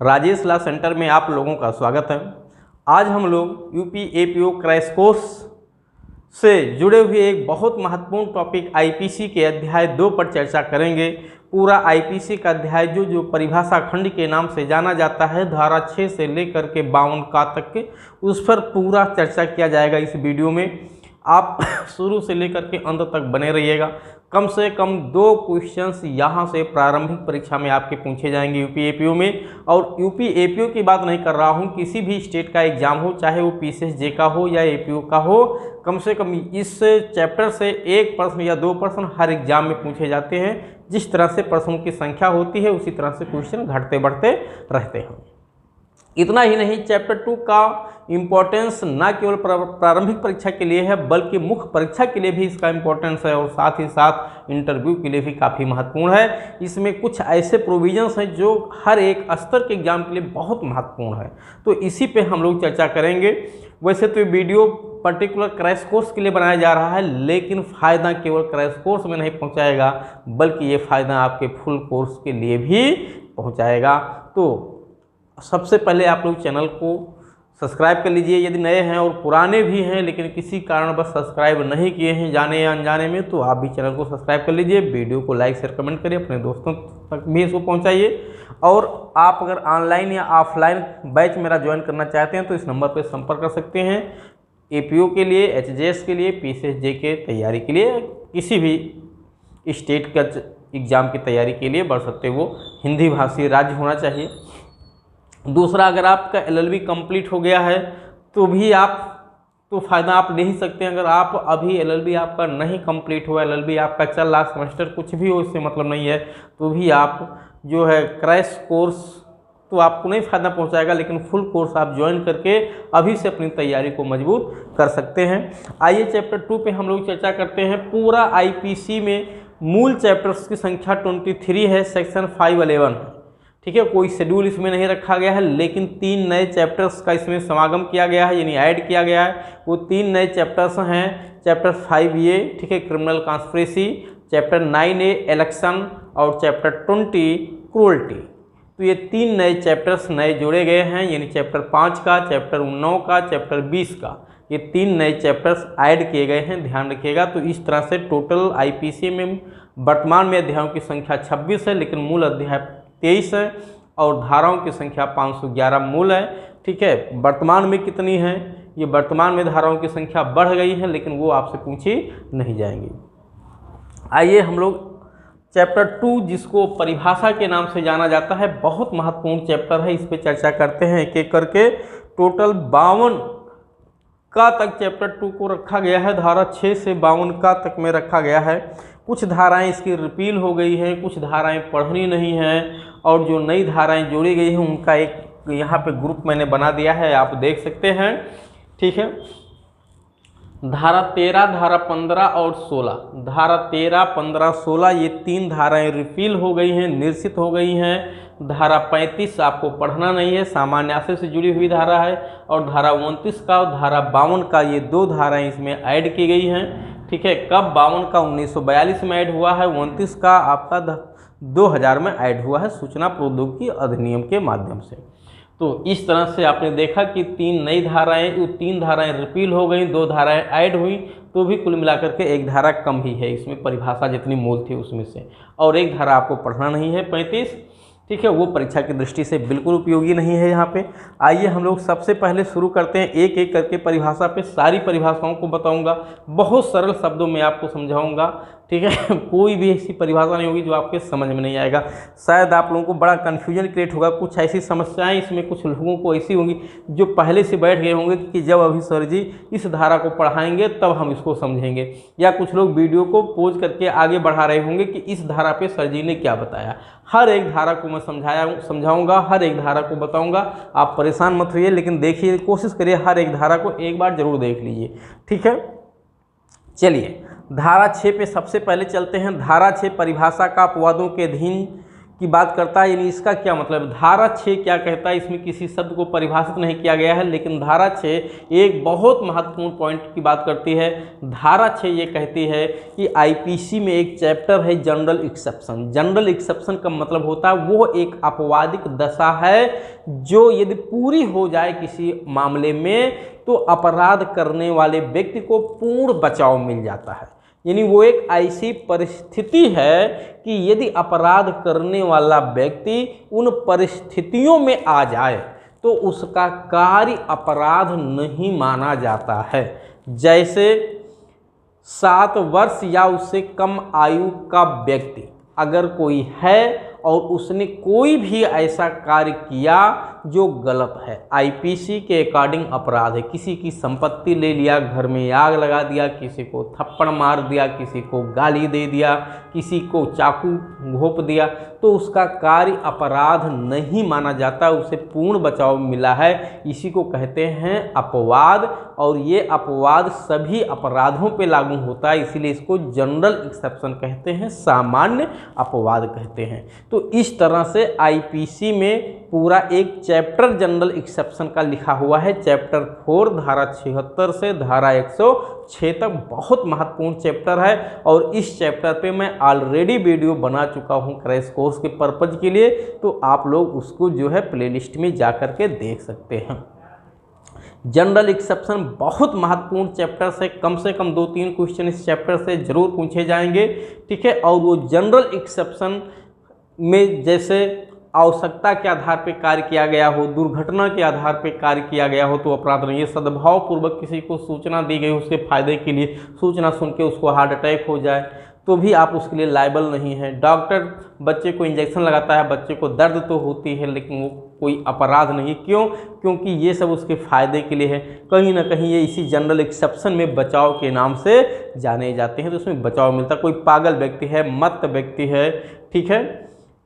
Rajesh law centre में आप लोगों का स्वागत है। आज हम लोग यूपी एपीओ क्रैश कोर्स से जुड़े हुए एक बहुत महत्वपूर्ण टॉपिक आईपीसी के अध्याय 2 पर चर्चा करेंगे। पूरा आईपीसी का अध्याय जो परिभाषा खंड के नाम से जाना जाता है, धारा 6 से लेकर के 52 का तक के, उस पर पूरा चर्चा किया जाएगा इस वीडियो में। आप शुरू से लेकर के अंत तक बने रहिएगा। कम से कम 2 क्वेश्चंस यहाँ से प्रारंभिक परीक्षा में आपके पूछे जाएंगे यूपी एपीओ में। और यूपी एपीओ की बात नहीं कर रहा हूँ, किसी भी स्टेट का एग्जाम हो, चाहे वो पीसीएसजे का हो या एपीओ का हो, कम से कम इस चैप्टर से 1 प्रश्न या 2 प्रश्न हर एग्जाम में पूछे जाते हैं। जिस तरह से प्रश्नों की संख्या होती है उसी तरह से क्वेश्चन घटते बढ़ते रहते हैं। इतना ही नहीं, चैप्टर 2 का इम्पोर्टेंस न केवल प्रारंभिक परीक्षा के लिए है बल्कि मुख्य परीक्षा के लिए भी इसका इम्पोर्टेंस है, और साथ ही साथ इंटरव्यू के लिए भी काफ़ी महत्वपूर्ण है। इसमें कुछ ऐसे प्रोविजंस हैं जो हर एक स्तर के एग्जाम के लिए बहुत महत्वपूर्ण है, तो इसी पे हम लोग चर्चा करेंगे। वैसे तो वीडियो पर्टिकुलर क्रैश कोर्स के लिए बनाया जा रहा है, लेकिन फ़ायदा केवल क्रैश कोर्स में नहीं पहुँचाएगा बल्कि ये फ़ायदा आपके फुल कोर्स के लिए भी पहुँचाएगा। तो सबसे पहले आप लोग चैनल को सब्सक्राइब कर लीजिए यदि नए हैं, और पुराने भी हैं लेकिन किसी कारण बस सब्सक्राइब नहीं किए हैं जाने या अनजाने में, तो आप भी चैनल को सब्सक्राइब कर लीजिए। वीडियो को लाइक शेयर कमेंट करिए, अपने दोस्तों तक भी इसको पहुंचाइए। और आप अगर ऑनलाइन या ऑफलाइन बैच मेरा ज्वाइन करना चाहते हैं तो इस नंबर पर संपर्क कर सकते हैं। एपीओ के लिए, एचजेएस के लिए, पीसीएसजे के तैयारी के लिए, किसी भी स्टेट का एग्ज़ाम की तैयारी के लिए बढ़ सकते हो। वो हिंदी भाषी राज्य होना चाहिए। दूसरा, अगर आपका एलएलबी कंप्लीट हो गया है तो भी आप फ़ायदा आप ले ही सकते हैं। अगर आप अभी एलएलबी आपका नहीं कंप्लीट हुआ, एलएलबी आपका चल रहा सेमेस्टर कुछ भी हो, इससे मतलब नहीं है, तो भी आप जो है क्रैश कोर्स तो आपको नहीं फ़ायदा पहुंचाएगा, लेकिन फुल कोर्स आप ज्वाइन करके अभी से अपनी तैयारी को मजबूत कर सकते हैं। आइए चैप्टर 2 पे हम लोग चर्चा करते हैं। पूरा आईपीसी में मूल चैप्टर्स की संख्या 23 है, सेक्शन 511 है, ठीक है। कोई शेड्यूल इसमें नहीं रखा गया है, लेकिन 3 नए चैप्टर्स का इसमें समागम किया गया है, यानी ऐड किया गया है। वो 3 नए चैप्टर्स हैं, चैप्टर 5A, ठीक है, criminal conspiracy, chapter 9A election, और चैप्टर 20 क्रूअल्टी। तो ये 3 नए चैप्टर्स नए जोड़े गए हैं, यानी चैप्टर 5 का, चैप्टर 9 का, चैप्टर 20 का, ये 3 नए चैप्टर्स ऐड किए गए हैं, ध्यान रखिएगा। तो इस तरह से टोटल आईपीसी में वर्तमान में अध्यायों की संख्या 26 है, लेकिन मूल अध्याय 23 है, और धाराओं की संख्या 511 मूल है, ठीक है। वर्तमान में कितनी है, ये वर्तमान में धाराओं की संख्या बढ़ गई है, लेकिन वो आपसे पूछी नहीं जाएंगी। आइए हम लोग चैप्टर 2, जिसको परिभाषा के नाम से जाना जाता है, बहुत महत्वपूर्ण चैप्टर है, इस पर चर्चा करते हैं एक एक करके। टोटल 52 का तक चैप्टर 2 को रखा गया है, धारा 6 से 52 का तक में रखा गया है। कुछ धाराएं इसकी रिपील हो गई हैं, कुछ धाराएं पढ़नी नहीं हैं, और जो नई धाराएं जोड़ी गई हैं उनका एक यहाँ पे ग्रुप मैंने बना दिया है, आप देख सकते हैं, ठीक है। धारा 13, धारा 15 और 16, धारा 13, 15, 16 ये 3 धाराएं रिपील हो गई हैं, निरसित हो गई हैं। धारा 35 आपको पढ़ना नहीं है, सामान्य आशय से जुड़ी हुई धारा है, और धारा 29 का और धारा 52 का, ये 2 धाराएं इसमें ऐड की गई हैं, ठीक है। कब? 52 का 1942 में ऐड हुआ है, 29 का आपका 2000 में ऐड हुआ है सूचना प्रौद्योगिकी अधिनियम के माध्यम से। तो इस तरह से आपने देखा कि 3 नई धाराएं, वो 3 धाराएं रिपील हो गई, 2 धाराएं ऐड हुई, तो भी कुल मिलाकर के 1 धारा कम ही है इसमें, परिभाषा जितनी मूल थी उसमें से, और 1 धारा आपको पढ़ना नहीं है, 35, ठीक है, वो परीक्षा की दृष्टि से बिल्कुल उपयोगी नहीं है यहाँ पे। आइए हम लोग सबसे पहले शुरू करते हैं, एक एक करके परिभाषा पे सारी परिभाषाओं को बताऊंगा, बहुत सरल शब्दों में आपको समझाऊंगा, ठीक है। कोई भी ऐसी परिभाषा नहीं होगी जो आपके समझ में नहीं आएगा, शायद आप लोगों को बड़ा कन्फ्यूजन क्रिएट होगा। कुछ ऐसी समस्याएं इसमें कुछ लोगों को ऐसी होंगी जो पहले से बैठ गए होंगे कि जब अभी सर जी इस धारा को पढ़ाएंगे तब हम इसको समझेंगे, या कुछ लोग वीडियो को पोज करके आगे बढ़ा रहे होंगे कि इस धारा पे सर जी ने क्या बताया। हर एक धारा को मैं समझाऊंगा, हर एक धारा को बताऊंगा, आप परेशान मत होइए, लेकिन देखिए, कोशिश करिए हर एक धारा को एक बार जरूर देख लीजिए, ठीक है। चलिए धारा 6 पे सबसे पहले चलते हैं। धारा 6 परिभाषा का अपवादों के अधीन की बात करता है, यानी इसका क्या मतलब, धारा 6 क्या कहता है, इसमें किसी शब्द को परिभाषित नहीं किया गया है, लेकिन धारा 6 एक बहुत महत्वपूर्ण पॉइंट की बात करती है। धारा 6 ये कहती है कि आईपीसी में एक चैप्टर है जनरल एक्सेप्शन। जनरल एक्सेप्शन का मतलब होता है वो एक अपवादिक दशा है जो यदि पूरी हो जाए किसी मामले में तो अपराध करने वाले व्यक्ति को पूर्ण बचाव मिल जाता है। यानी वो एक ऐसी परिस्थिति है कि यदि अपराध करने वाला व्यक्ति उन परिस्थितियों में आ जाए तो उसका कार्य अपराध नहीं माना जाता है। जैसे 7 वर्ष या उससे कम आयु का व्यक्ति अगर कोई है और उसने कोई भी ऐसा कार्य किया जो गलत है, आईपीसी के अकॉर्डिंग अपराध है, किसी की संपत्ति ले लिया, घर में आग लगा दिया, किसी को थप्पड़ मार दिया, किसी को गाली दे दिया, किसी को चाकू घोंप दिया, तो उसका कार्य अपराध नहीं माना जाता, उसे पूर्ण बचाव मिला है। इसी को कहते हैं अपवाद, और ये अपवाद सभी अपराधों पे लागू होता है, इसीलिए इसको जनरल एक्सेप्शन कहते हैं, सामान्य अपवाद कहते हैं। तो इस तरह से आईपीसी में पूरा एक चैप्टर जनरल एक्सेप्शन का लिखा हुआ है। चैप्टर 4 धारा 76 से धारा 106 तक बहुत महत्वपूर्ण चैप्टर है, और इस चैप्टर पे मैं ऑलरेडी वीडियो बना चुका हूँ क्रैश कोर्स के पर्पज के लिए, तो आप लोग उसको जो है प्लेलिस्ट में जा कर के देख सकते हैं। जनरल एक्सेप्शन बहुत महत्वपूर्ण चैप्टर से कम 2-3 क्वेश्चन इस चैप्टर से जरूर पूछे जाएंगे, ठीक है। और वो जनरल एक्सेप्शन में जैसे आवश्यकता के आधार पर कार्य किया गया हो, दुर्घटना के आधार पर कार्य किया गया हो तो अपराध नहीं है। सद्भाव पूर्वक किसी को सूचना दी गई उसके फायदे के लिए, सूचना सुन के उसको हार्ट अटैक हो जाए तो भी आप उसके लिए लायबल नहीं है। डॉक्टर बच्चे को इंजेक्शन लगाता है, बच्चे को दर्द तो होती है लेकिन वो कोई अपराध नहीं। क्यों? क्योंकि ये सब उसके फ़ायदे के लिए है। कहीं ना कहीं ये इसी जनरल एक्सेप्शन में बचाव के नाम से जाने जाते हैं, तो उसमें बचाव मिलता है। कोई पागल व्यक्ति है, मत्त व्यक्ति है, ठीक है,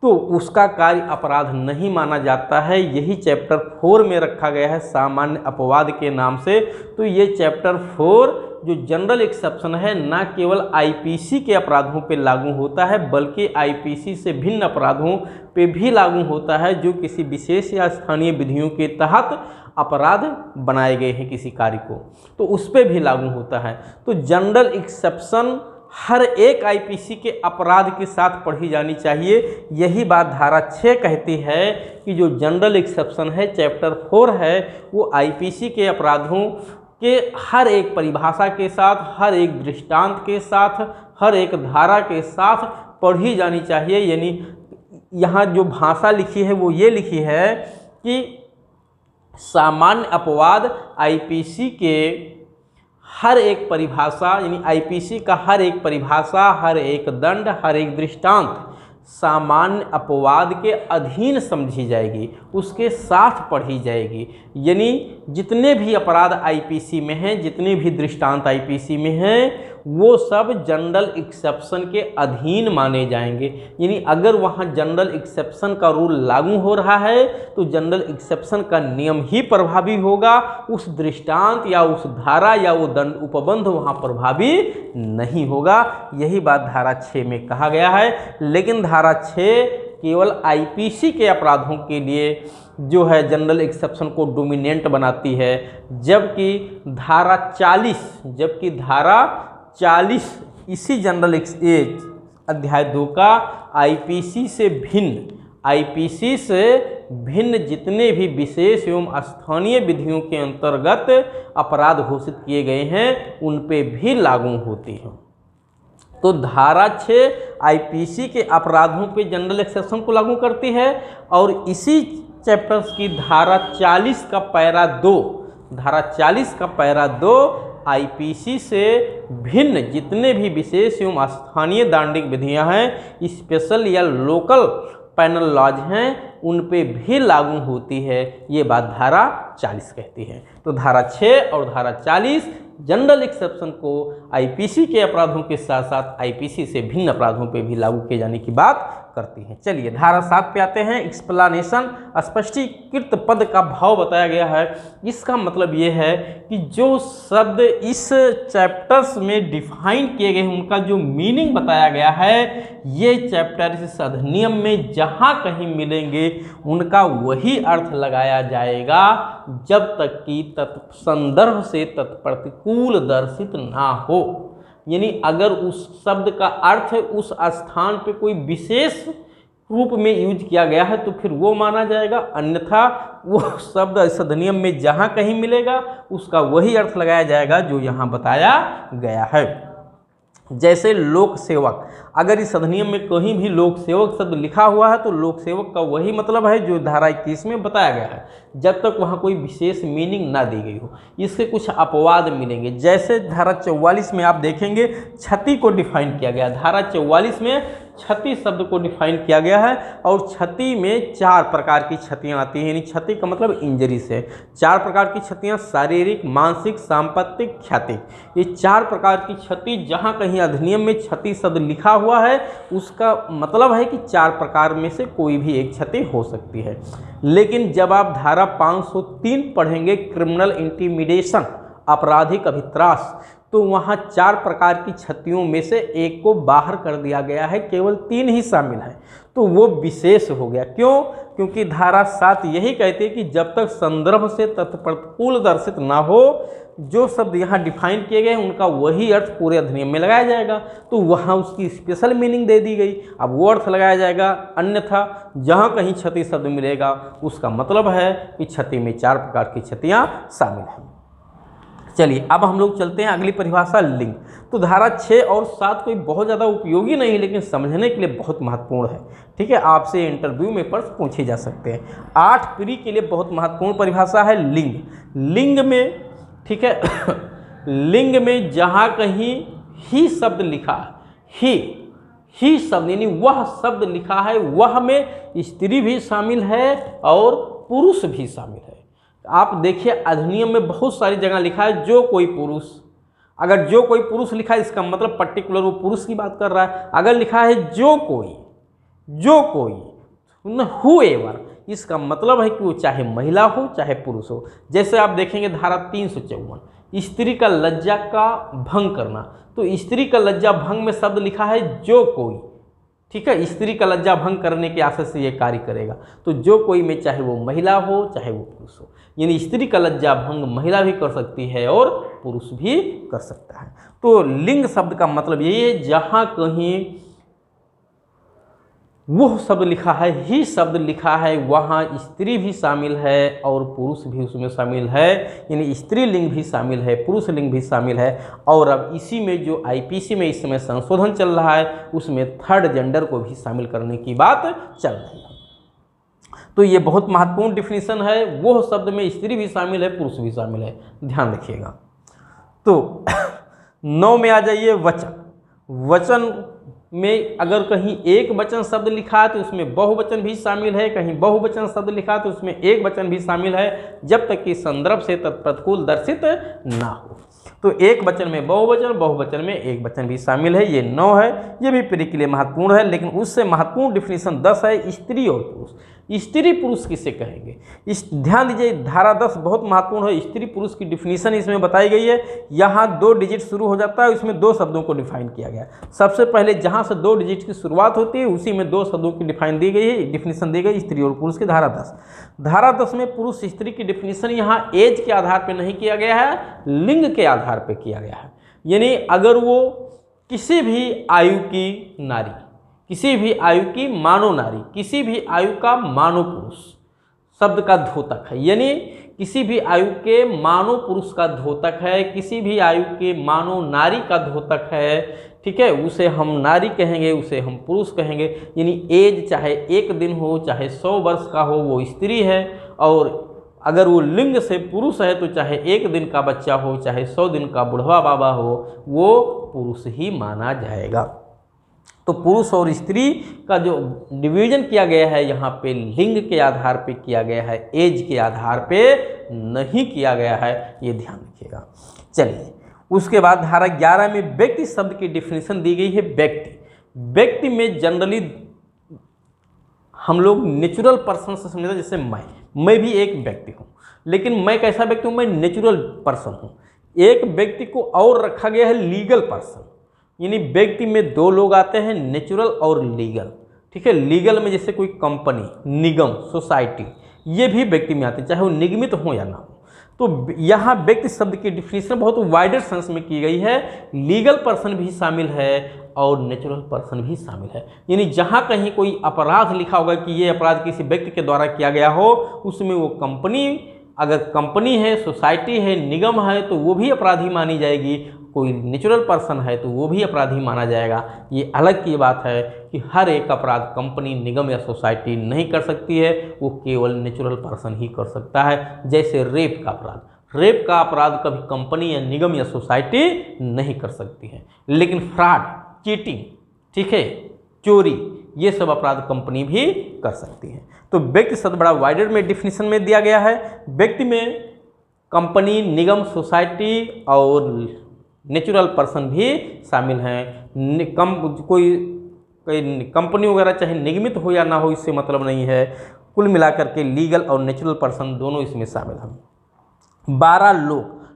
तो उसका कार्य अपराध नहीं माना जाता है। यही चैप्टर 4 में रखा गया है सामान्य अपवाद के नाम से। तो ये चैप्टर 4 जो जनरल एक्सेप्शन है ना केवल आईपीसी के अपराधों पे लागू होता है बल्कि आईपीसी से भिन्न अपराधों पे भी लागू होता है जो किसी विशेष या स्थानीय विधियों के तहत अपराध बनाए गए हैं किसी कार्य को, तो उस पर भी लागू होता है। तो जनरल एक्सेप्शन हर एक आईपीसी के अपराध के साथ पढ़ी जानी चाहिए। यही बात धारा 6 कहती है कि जो जनरल एक्सेप्शन है चैप्टर 4 है वो आईपीसी के अपराधों के हर एक परिभाषा के साथ, हर एक दृष्टांत के साथ, हर एक धारा के साथ पढ़ी जानी चाहिए। यानी यहाँ जो भाषा लिखी है वो ये लिखी है कि सामान्य अपवाद आईपीसी के हर एक परिभाषा, यानी आईपीसी का हर एक परिभाषा, हर एक दंड, हर एक दृष्टांत सामान्य अपवाद के अधीन समझी जाएगी, उसके साथ पढ़ी जाएगी। यानी जितने भी अपराध आईपीसी में हैं, जितने भी दृष्टांत आईपीसी में हैं, वो सब जनरल एक्सेप्शन के अधीन माने जाएंगे। यानी अगर वहाँ जनरल एक्सेप्शन का रूल लागू हो रहा है तो जनरल एक्सेप्शन का नियम ही प्रभावी होगा, उस दृष्टांत या उस धारा या वो दंड उपबंध वहाँ प्रभावी नहीं होगा। यही बात धारा 6 में कहा गया है। लेकिन धारा 6 केवल आईपीसी के अपराधों के लिए जो है जनरल एक्सेप्शन को डोमिनेंट बनाती है, जबकि धारा 40 इसी जनरल अध्याय 2 का आईपीसी से भिन्न जितने भी विशेष एवं स्थानीय विधियों के अंतर्गत अपराध घोषित किए गए हैं उन पे भी लागू होती है। तो धारा 6 आईपीसी के अपराधों पे जनरल एक्सेप्शन को लागू करती है, और इसी चैप्टर्स की धारा 40 का पैरा 2 आईपीसी से भिन्न जितने भी विशेष एवं स्थानीय दांडिक विधियां हैं, स्पेशल या लोकल पैनल लॉज हैं, उन पे भी लागू होती है। ये बात धारा 40 कहती है। तो धारा 6 और धारा 40 जनरल एक्सेप्शन को आईपीसी के अपराधों के साथ साथ आईपीसी से भिन्न अपराधों पे भी लागू किए जाने की बात करती है। चलिए धारा 7 पे आते हैं। एक्सप्लेनेशन, स्पष्टीकृत पद का भाव बताया गया है। इसका मतलब ये है कि जो शब्द इस चैप्टर्स में डिफाइन किए गए हैं उनका जो मीनिंग बताया गया है, ये चैप्टर इस अधिनियम में जहाँ कहीं मिलेंगे उनका वही अर्थ लगाया जाएगा जब तक कि तत्संदर्भ से तत्प्रतिकूल दर्शित ना हो। यानी अगर उस शब्द का अर्थ उस स्थान पे कोई विशेष रूप में यूज किया गया है तो फिर वो माना जाएगा, अन्यथा वो शब्द इस अधिनियम में जहाँ कहीं मिलेगा उसका वही अर्थ लगाया जाएगा जो यहाँ बताया गया है। जैसे लोक सेवक, अगर इस अधिनियम में कहीं भी लोक सेवक शब्द लिखा हुआ है तो लोक सेवक का वही मतलब है जो धारा 21 में बताया गया है, जब तक वहाँ कोई विशेष मीनिंग ना दी गई हो। इसके कुछ अपवाद मिलेंगे। जैसे धारा 44 में आप देखेंगे क्षति को डिफाइन किया गया। धारा 44 में क्षति शब्द को डिफाइन किया गया है और क्षति में 4 प्रकार की क्षतियाँ आती हैं। यानी क्षति का मतलब इंजरी से 4 प्रकार की क्षतियाँ, शारीरिक, मानसिक, सांपत्तिक, ख्यातिक। ये 4 प्रकार की क्षति जहाँ कहीं अधिनियम में क्षति शब्द लिखा हुआ है उसका मतलब है कि 4 प्रकार में से कोई भी एक क्षति हो सकती है। लेकिन जब आप धारा 503 पढ़ेंगे, क्रिमिनल इंटिमिडेशन, आपराधिक अभित्रास, तो वहाँ 4 प्रकार की क्षतियों में से एक को बाहर कर दिया गया है, केवल 3 ही शामिल है, तो वो विशेष हो गया। क्यों? क्योंकि धारा 7 यही कहती है कि जब तक संदर्भ से तत्प्रतिकूल दर्शित ना हो, जो शब्द यहाँ डिफाइन किए गए उनका वही अर्थ पूरे अधिनियम में लगाया जाएगा, तो वहाँ उसकी स्पेशल मीनिंग दे दी गई, अब वो अर्थ लगाया जाएगा। अन्यथा जहाँ कहीं क्षति शब्द मिलेगा उसका मतलब है कि क्षति में 4 प्रकार की क्षतियाँ शामिल हैं। चलिए अब हम लोग चलते हैं अगली परिभाषा, लिंग। तो धारा 6 और 7 कोई बहुत ज़्यादा उपयोगी नहीं लेकिन समझने के लिए बहुत महत्वपूर्ण है। ठीक है, आपसे इंटरव्यू में प्रश्न पूछे जा सकते हैं। 8 प्री के लिए बहुत महत्वपूर्ण परिभाषा है लिंग। लिंग में, ठीक है, लिंग में जहाँ कहीं ही शब्द लिखा है, ही शब्द यानी वह शब्द लिखा है, वह में स्त्री भी शामिल है और पुरुष भी शामिल है। आप देखिए अधिनियम में बहुत सारी जगह लिखा है जो कोई पुरुष, अगर जो कोई पुरुष लिखा है इसका मतलब पर्टिकुलर वो पुरुष की बात कर रहा है। अगर लिखा है जो कोई हुएवर, इसका मतलब है कि वो चाहे महिला हो चाहे पुरुष हो। जैसे आप देखेंगे धारा 354, स्त्री का लज्जा का भंग करना, तो स्त्री का लज्जा भंग में शब्द लिखा है जो कोई, ठीक है, स्त्री का लज्जा भंग करने के आशय से ये कार्य करेगा, तो जो कोई में चाहे वो महिला हो चाहे वो पुरुष हो, यानी स्त्री का लज्जा भंग महिला भी कर सकती है और पुरुष भी कर सकता है। तो लिंग शब्द का मतलब यही है जहाँ कहीं वो शब्द लिखा है, ही शब्द लिखा है, वहाँ स्त्री भी शामिल है और पुरुष भी उसमें शामिल है, यानी स्त्री लिंग भी शामिल है, पुरुष लिंग भी शामिल है। और अब इसी में जो आईपीसी में इस समय संशोधन चल रहा है उसमें थर्ड जेंडर को भी शामिल करने की बात चल रही है। तो ये बहुत महत्वपूर्ण डिफिनीशन है, वो शब्द में स्त्री भी शामिल है, पुरुष भी शामिल है, ध्यान रखिएगा। तो 9 में आ जाइए, वचन। वचन में अगर कहीं एक वचन शब्द लिखा है तो उसमें बहुवचन भी शामिल है, कहीं बहुवचन शब्द लिखा है तो उसमें एक वचन भी शामिल है, जब तक कि संदर्भ से तत्प्रतिकूल दर्शित ना हो। तो एक वचन में बहुवचन, बहुवचन में एक वचन भी शामिल है। ये 9 है, ये भी प्री के लिए महत्वपूर्ण है। लेकिन उससे महत्वपूर्ण डिफिनीशन 10 है, स्त्री और पुरुष। स्त्री पुरुष किसे कहेंगे, इस ध्यान दीजिए, धारा 10 बहुत महत्वपूर्ण है। स्त्री पुरुष की डिफिनीशन इसमें बताई गई है। यहाँ 2 डिजिट शुरू हो जाता है, उसमें 2 शब्दों को डिफाइन किया गया। सबसे पहले जहाँ से 2 डिजिट की शुरुआत होती है उसी में 2 शब्दों की डिफाइन दी गई है, डिफिनीशन दी गई स्त्री और पुरुष की। धारा 10, धारा 10 में पुरुष स्त्री की डिफिनीशन यहाँ एज के आधार पर नहीं किया गया है, लिंग के आधार पर किया गया है। यानी अगर वो किसी भी आयु की नारी, किसी भी आयु की मानव नारी, किसी भी आयु का मानव पुरुष शब्द का द्योतक है, यानी किसी भी आयु के मानव पुरुष का द्योतक है, किसी भी आयु के मानव नारी का द्योतक है, ठीक है, उसे हम नारी कहेंगे, उसे हम पुरुष कहेंगे। यानी एज चाहे 1 दिन हो चाहे 100 वर्ष का हो वो स्त्री है, और अगर वो लिंग से पुरुष है तो चाहे 1 दिन का बच्चा हो चाहे 100 दिन का बुढ़वा बाबा हो वो पुरुष ही माना जाएगा। तो पुरुष और स्त्री का जो डिवीजन किया गया है यहाँ पे लिंग के आधार पे किया गया है, एज के आधार पे नहीं किया गया है, ये ध्यान रखिएगा। चलिए उसके बाद धारा 11 में व्यक्ति शब्द की डिफिनेशन दी गई है। व्यक्ति में जनरली हम लोग नेचुरल पर्सन से समझते हैं, जैसे मैं भी एक व्यक्ति हूँ, लेकिन मैं कैसा व्यक्ति हूँ, मैं नेचुरल पर्सन हूँ। एक व्यक्ति को और रखा गया है लीगल पर्सन, यानी व्यक्ति में दो लोग आते हैं, नेचुरल और लीगल। ठीक है, लीगल में जैसे कोई कंपनी, निगम, सोसाइटी, ये भी व्यक्ति में आते हैं, चाहे वो निगमित हो या ना हो। तो यहाँ व्यक्ति शब्द की डिफिनेशन बहुत वाइडर सेंस में की गई है, लीगल पर्सन भी शामिल है और नेचुरल पर्सन भी शामिल है। यानी जहाँ कहीं कोई अपराध लिखा होगा कि ये अपराध किसी व्यक्ति के द्वारा किया गया हो, उसमें वो कंपनी, अगर कंपनी है, सोसाइटी है, निगम है, तो वो भी अपराधी मानी जाएगी। कोई नेचुरल पर्सन है तो वो भी अपराधी माना जाएगा। ये अलग की बात है कि हर एक अपराध कंपनी, निगम या सोसाइटी नहीं कर सकती है, वो केवल नेचुरल पर्सन ही कर सकता है। जैसे रेप का अपराध कभी कंपनी या निगम या सोसाइटी नहीं कर सकती है, लेकिन फ्रॉड, चीटिंग, ठीक है, चोरी, ये सब अपराध कंपनी भी कर सकती है। तो व्यक्ति शब्द बड़ा वाइडर में डिफिनेशन में दिया गया है। व्यक्ति में कंपनी, निगम, सोसाइटी और नेचुरल पर्सन भी शामिल हैं। कोई कंपनी वगैरह चाहे निगमित हो या ना हो, इससे मतलब नहीं है। कुल मिलाकर के लीगल और नेचुरल पर्सन दोनों इसमें शामिल हैं। 12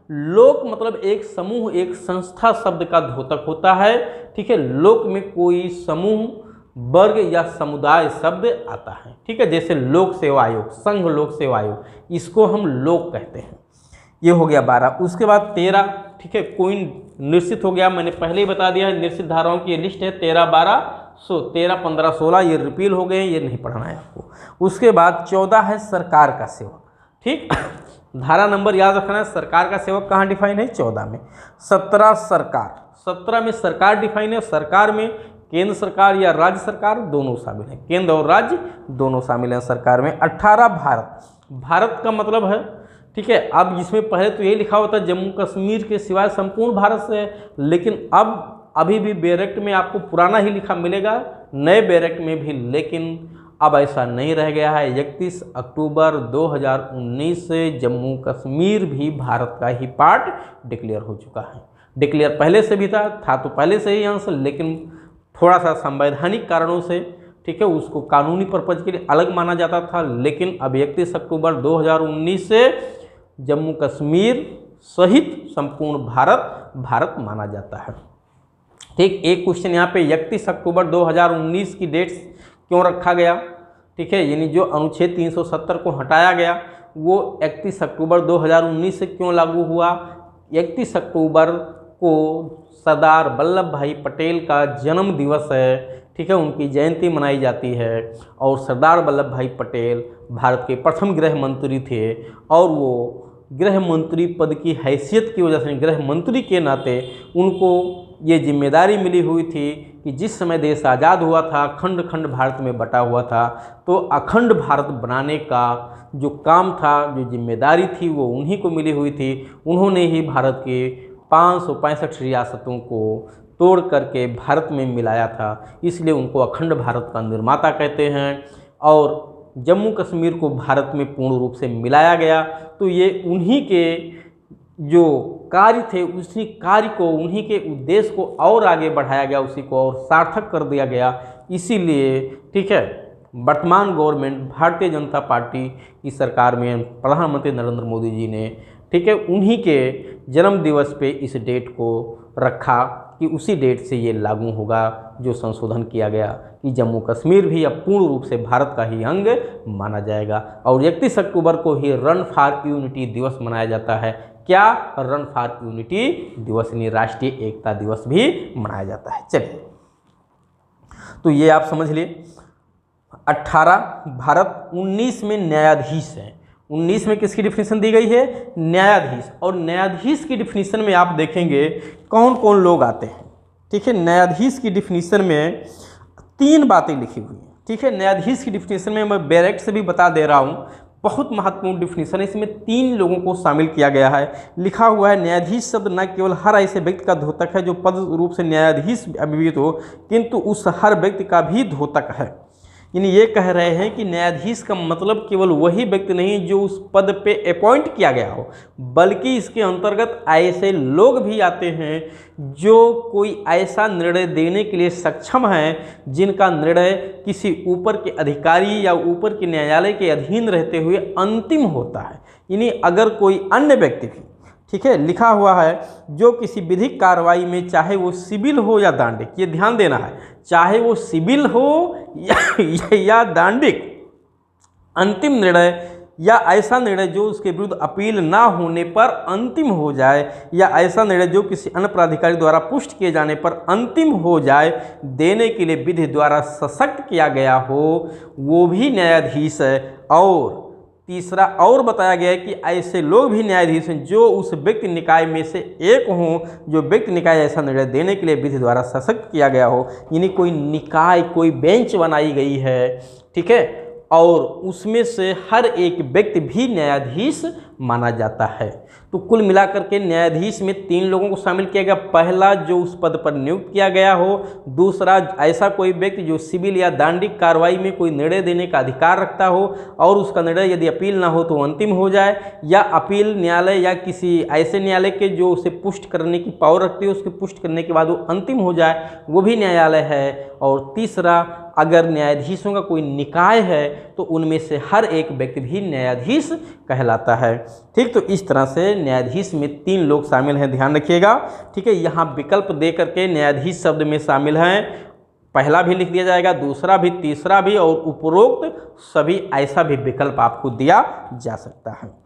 लोक मतलब एक समूह, एक संस्था शब्द का द्योतक होता है। ठीक है, लोक में कोई समूह, वर्ग या समुदाय शब्द आता है। ठीक है, जैसे लोक सेवा आयोग, संघ लोक सेवा आयोग, इसको हम लोक कहते हैं। ये हो गया 12। उसके बाद 13, ठीक है, कोई निश्चित हो गया, मैंने पहले ही बता दिया, निश्चित धाराओं की लिस्ट है 13, 12, 13, 15, 16, ये रिपील हो गए, ये नहीं पढ़ना है आपको। उसके बाद 14 है सरकार का सेवक। ठीक, धारा नंबर याद रखना है, सरकार का सेवक कहाँ डिफाइन है, 14 में। 17 सरकार, 17 में सरकार डिफाइन है। सरकार में केंद्र सरकार या राज्य सरकार दोनों शामिल हैं, केंद्र और राज्य दोनों शामिल हैं सरकार में। 18 भारत का मतलब है, ठीक है, अब इसमें पहले तो ये लिखा होता है जम्मू कश्मीर के सिवाय संपूर्ण भारत से है, लेकिन अब अभी भी बैरेक्ट में आपको पुराना ही लिखा मिलेगा, नए बैरेक्ट में भी, लेकिन अब ऐसा नहीं रह गया है। 31 अक्टूबर 2019 से जम्मू कश्मीर भी भारत का ही पार्ट डिक्लेयर हो चुका है। डिक्लेयर पहले से भी था तो पहले से ही आंसर, लेकिन थोड़ा सा संवैधानिक कारणों से, ठीक है, उसको कानूनी पर्पज के लिए अलग माना जाता था, लेकिन अब 31 अक्टूबर 2019 से जम्मू कश्मीर सहित संपूर्ण भारत माना जाता है। ठीक, एक क्वेश्चन यहाँ पे 31 अक्टूबर 2019 की डेट क्यों रखा गया, ठीक है, यानी जो अनुच्छेद 370 को हटाया गया वो 31 अक्टूबर 2019 से क्यों लागू हुआ। 31 अक्टूबर को सरदार वल्लभ भाई पटेल का जन्म दिवस है, ठीक है, उनकी जयंती मनाई जाती है। और सरदार वल्लभ भाई पटेल भारत के प्रथम गृह मंत्री थे, और वो गृह मंत्री पद की हैसियत की वजह से, गृह मंत्री के नाते उनको ये जिम्मेदारी मिली हुई थी कि जिस समय देश आज़ाद हुआ था, खंड खंड भारत में बटा हुआ था, तो अखंड भारत बनाने का जो काम था, जो जिम्मेदारी थी, वो उन्हीं को मिली हुई थी। उन्होंने ही भारत के 565 रियासतों को तोड़ करके भारत में मिलाया था, इसलिए उनको अखंड भारत का निर्माता कहते हैं। और जम्मू कश्मीर को भारत में पूर्ण रूप से मिलाया गया, तो ये उन्हीं के जो कार्य थे, उसी कार्य को, उन्हीं के उद्देश्य को और आगे बढ़ाया गया, उसी को और सार्थक कर दिया गया। इसीलिए, ठीक है, वर्तमान गवर्नमेंट भारतीय जनता पार्टी की सरकार में प्रधानमंत्री नरेंद्र मोदी जी ने, ठीक है, उन्हीं के जन्म दिवस पे इस डेट को रखा कि उसी डेट से ये लागू होगा, जो संशोधन किया गया कि जम्मू कश्मीर भी अब पूर्ण रूप से भारत का ही अंग माना जाएगा। और 31 अक्टूबर को ही रन फॉर यूनिटी दिवस मनाया जाता है। क्या, रन फॉर यूनिटी दिवस, यानी राष्ट्रीय एकता दिवस भी मनाया जाता है। चलिए, तो ये आप समझ लिए। 18 भारत। 19 में न्यायाधीश है। 19 में किसकी डिफिनीशन दी गई है, न्यायाधीश। और न्यायाधीश की डिफिनीशन में आप देखेंगे कौन कौन लोग आते हैं। ठीक है, न्यायाधीश की डिफिनीशन में 3 बातें लिखी हुई हैं। ठीक है, न्यायाधीश की डिफिनीशन में मैं डायरेक्ट से भी बता दे रहा हूँ, बहुत महत्वपूर्ण डिफिनीशन है। इसमें 3 लोगों को शामिल किया गया है। लिखा हुआ है, न्यायाधीश शब्द न केवल हर ऐसे व्यक्ति का द्योतक है जो पद रूप से न्यायाधीश अभिहित हो, किंतु उस हर व्यक्ति का भी द्योतक है। यानी ये कह रहे हैं कि न्यायाधीश का मतलब केवल वही व्यक्ति नहीं जो उस पद पे अपॉइंट किया गया हो, बल्कि इसके अंतर्गत ऐसे लोग भी आते हैं जो कोई ऐसा निर्णय देने के लिए सक्षम हैं जिनका निर्णय किसी ऊपर के अधिकारी या ऊपर के न्यायालय के अधीन रहते हुए अंतिम होता है। यानी अगर कोई अन्य व्यक्ति भी, ठीक है, लिखा हुआ है जो किसी विधिक कार्रवाई में, चाहे वो सिविल हो या दांडिक, ये ध्यान देना है, चाहे वो सिविल हो या दांडिक, अंतिम निर्णय या ऐसा निर्णय जो उसके विरुद्ध अपील ना होने पर अंतिम हो जाए, या ऐसा निर्णय जो किसी अन्य प्राधिकारी द्वारा पुष्ट किए जाने पर अंतिम हो जाए, देने के लिए विधि द्वारा सशक्त किया गया हो, वो भी न्यायाधीश है। और तीसरा और बताया गया है कि ऐसे लोग भी न्यायाधीश हैं जो उस व्यक्ति निकाय में से एक हों, जो व्यक्ति निकाय ऐसा निर्णय देने के लिए विधि द्वारा सशक्त किया गया हो। यानी कोई निकाय, कोई बेंच बनाई गई है, ठीक है, और उसमें से हर एक व्यक्ति भी न्यायाधीश माना जाता है। तो कुल मिलाकर के न्यायाधीश में 3 लोगों को शामिल किया गया। पहला जो उस पद पर नियुक्त किया गया हो, दूसरा ऐसा कोई व्यक्ति जो सिविल या दांडिक कार्रवाई में कोई निर्णय देने का अधिकार रखता हो और उसका निर्णय यदि अपील ना हो तो अंतिम हो जाए, या अपील न्यायालय या किसी ऐसे न्यायालय के जो उसे पुष्ट करने की पावर रखती है, उसके पुष्ट करने के बाद वो अंतिम हो जाए, वो भी न्यायालय है। और तीसरा, अगर न्यायाधीशों का कोई निकाय है तो उनमें से हर एक व्यक्ति भी न्यायाधीश कहलाता है। ठीक, तो इस तरह से न्यायाधीश में 3 लोग शामिल हैं, ध्यान रखिएगा। ठीक है, यहाँ विकल्प दे करके न्यायाधीश शब्द में शामिल हैं, पहला भी लिख दिया जाएगा, दूसरा भी, तीसरा भी, और उपरोक्त सभी ऐसा भी विकल्प आपको दिया जा सकता है।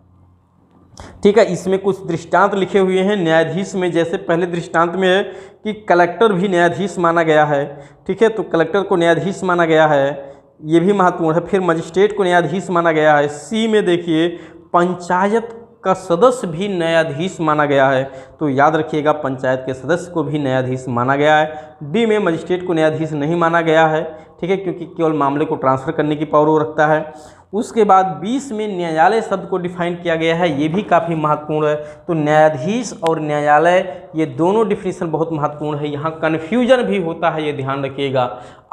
ठीक है, इसमें कुछ दृष्टांत लिखे हुए हैं न्यायाधीश में। जैसे पहले दृष्टांत में है कि कलेक्टर भी न्यायाधीश माना गया है। ठीक है, तो कलेक्टर को न्यायाधीश माना गया है, ये भी महत्वपूर्ण है। फिर मजिस्ट्रेट को न्यायाधीश माना गया है। सी में देखिए पंचायत का सदस्य भी न्यायाधीश माना गया है, तो याद रखिएगा पंचायत के सदस्य को भी न्यायाधीश माना गया है। डी में मजिस्ट्रेट को न्यायाधीश नहीं माना गया है, ठीक है, क्योंकि केवल मामले को ट्रांसफ़र करने की पावर वो रखता है। उसके बाद 20 में न्यायालय शब्द को डिफाइन किया गया है, ये भी काफ़ी महत्वपूर्ण है। तो न्यायाधीश और न्यायालय ये दोनों डिफिनीशन बहुत महत्वपूर्ण है। यहाँ कन्फ्यूजन भी होता है, ये ध्यान रखिएगा।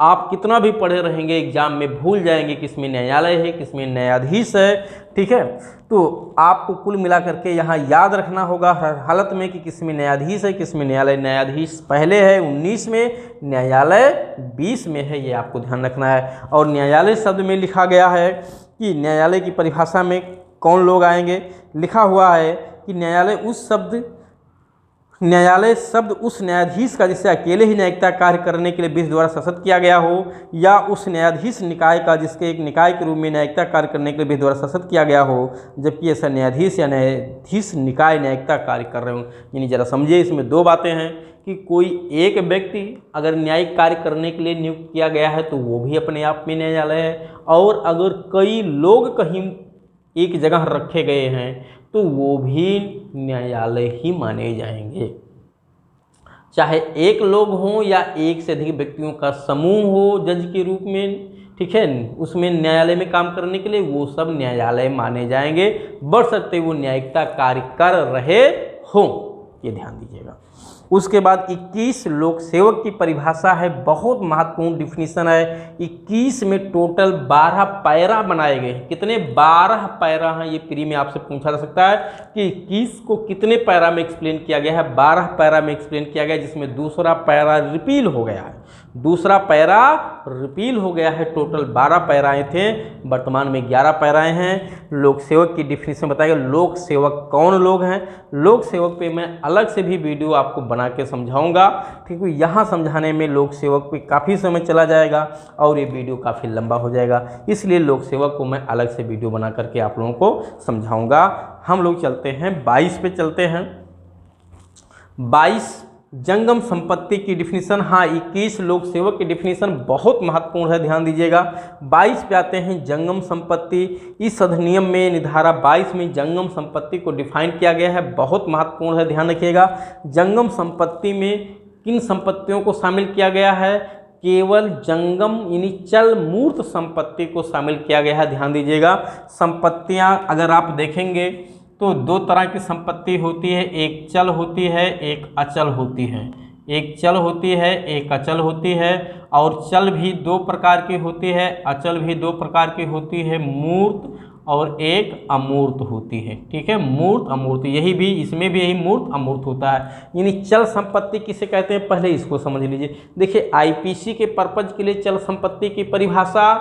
आप कितना भी पढ़े रहेंगे एग्जाम में भूल जाएंगे किसमें न्यायालय है, किसमें न्यायाधीश है। ठीक है, तो आपको कुल मिला करके यहाँ याद रखना होगा हर हालत में कि किसमें न्यायाधीश है, किसमें न्यायालय। न्यायाधीश पहले है 19 में, न्यायालय 20 में है, ये आपको ध्यान रखना है। और न्यायालय शब्द में लिखा गया है कि न्यायालय की परिभाषा में कौन लोग आएंगे। लिखा हुआ है कि न्यायालय शब्द उस न्यायाधीश का जिससे अकेले ही न्यायिकता कार्य करने के लिए विधि द्वारा सशक्त किया गया हो, या उस न्यायाधीश निकाय का जिसके एक निकाय के रूप में न्यायिकता कार्य करने के लिए विधि द्वारा सशक्त किया गया हो, जबकि ऐसा न्यायाधीश या न्यायाधीश निकाय न्यायिकता कार्य कर रहे हो। यानी जरा समझिए, इसमें 2 बातें हैं कि कोई एक व्यक्ति अगर न्यायिक कार्य करने के लिए नियुक्त किया गया है तो वो भी अपने आप में न्यायालय है, और अगर कई लोग कहीं एक जगह रखे गए हैं तो वो भी न्यायालय ही माने जाएंगे। चाहे एक लोग हों या एक से अधिक व्यक्तियों का समूह हो जज के रूप में, ठीक है, उसमें न्यायालय में काम करने के लिए, वो सब न्यायालय माने जाएंगे, बशर्ते वो न्यायिकता कार्य कर रहे हों, ये ध्यान दीजिएगा। उसके बाद 21 लोक सेवक की परिभाषा है, बहुत महत्वपूर्ण डिफिनीशन है। 21 में टोटल 12 पैरा बनाए गए हैं। कितने? 12 पैरा हैं। ये प्री में आपसे पूछा जा सकता है कि 21 को कितने पैरा में एक्सप्लेन किया गया है। 12 पैरा में एक्सप्लेन किया गया, जिसमें दूसरा पैरा रिपील हो गया है। दूसरा पैरा रिपील हो गया है। टोटल 12 पैराएँ थे, वर्तमान में 11 पैराएँ हैं। लोक सेवक की डिफिनीशन बताएगा। लोक सेवक कौन लोग हैं? लोक सेवक पे मैं अलग से भी वीडियो आपको बना के समझाऊंगा, क्योंकि यहाँ समझाने में लोक सेवक पे काफ़ी समय चला जाएगा और ये वीडियो काफ़ी लंबा हो जाएगा, इसलिए लोक सेवक को मैं अलग से वीडियो बना करके आप लोगों को समझाऊंगा। हम लोग चलते हैं 22 पे चलते हैं। 22 जंगम संपत्ति की डिफिनीशन। हाँ, 21 लोक सेवक की डिफिनीशन बहुत महत्वपूर्ण है, ध्यान दीजिएगा। 22 पे आते हैं जंगम संपत्ति। इस अधिनियम में निधारा 22 में जंगम संपत्ति को डिफाइन किया गया है, बहुत महत्वपूर्ण है, ध्यान रखिएगा। जंगम संपत्ति में किन संपत्तियों को शामिल किया गया है? केवल जंगम यानी चल मूर्त संपत्ति को शामिल किया गया है, ध्यान दीजिएगा। संपत्तियां अगर आप देखेंगे तो 2 तरह की संपत्ति होती है, एक चल होती है, एक अचल होती है। एक चल होती है, एक अचल होती है, और चल भी दो प्रकार की होती है, अचल भी दो प्रकार की होती है, मूर्त और एक अमूर्त होती है। ठीक है, मूर्त अमूर्त, यही भी इसमें भी यही मूर्त अमूर्त होता है। यानी चल संपत्ति किसे कहते हैं, पहले इसको समझ लीजिए। देखिए आईपीसी के पर्पज के लिए चल संपत्ति की परिभाषा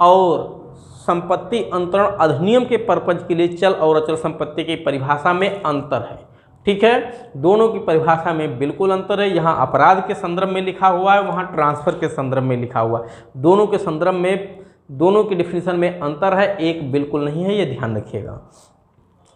और संपत्ति अंतरण अधिनियम के पर्पज के लिए चल और अचल संपत्ति की परिभाषा में अंतर है। ठीक है, दोनों की परिभाषा में बिल्कुल अंतर है। यहाँ अपराध के संदर्भ में लिखा हुआ है, वहाँ ट्रांसफर के संदर्भ में लिखा हुआ है। दोनों के संदर्भ में, दोनों की डिफिनीशन में अंतर है, एक बिल्कुल नहीं है, ये ध्यान रखिएगा।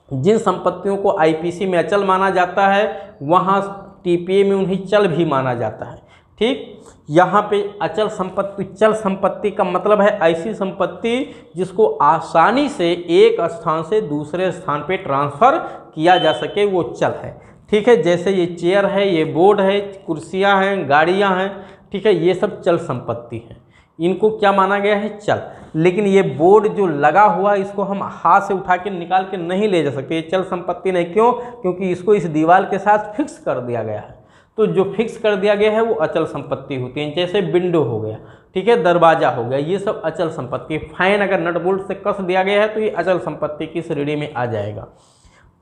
जिन संपत्तियों को आईपीसी में अचल माना जाता है वहाँ टीपीए में उन्हें चल भी माना जाता है। ठीक, यहाँ पे अचल संपत्ति, चल संपत्ति का मतलब है ऐसी संपत्ति जिसको आसानी से एक स्थान से दूसरे स्थान पे ट्रांसफ़र किया जा सके, वो चल है। ठीक है, जैसे ये चेयर है, ये बोर्ड है, कुर्सियाँ हैं, गाड़ियाँ हैं। ठीक है, ये सब चल संपत्ति हैं, इनको क्या माना गया है, चल। लेकिन ये बोर्ड जो लगा हुआ है इसको हम हाथ से उठा के निकाल के नहीं ले जा सकते, ये चल संपत्ति नहीं। क्यों? क्योंकि इसको इस दीवार के साथ फिक्स कर दिया गया है। तो जो फिक्स कर दिया गया है वो अचल संपत्ति होती है। जैसे विंडो हो गया, ठीक है, दरवाजा हो गया, ये सब अचल संपत्ति। फैन अगर नट बोल्ट से कस दिया गया है तो ये अचल संपत्ति की श्रेणी में आ जाएगा।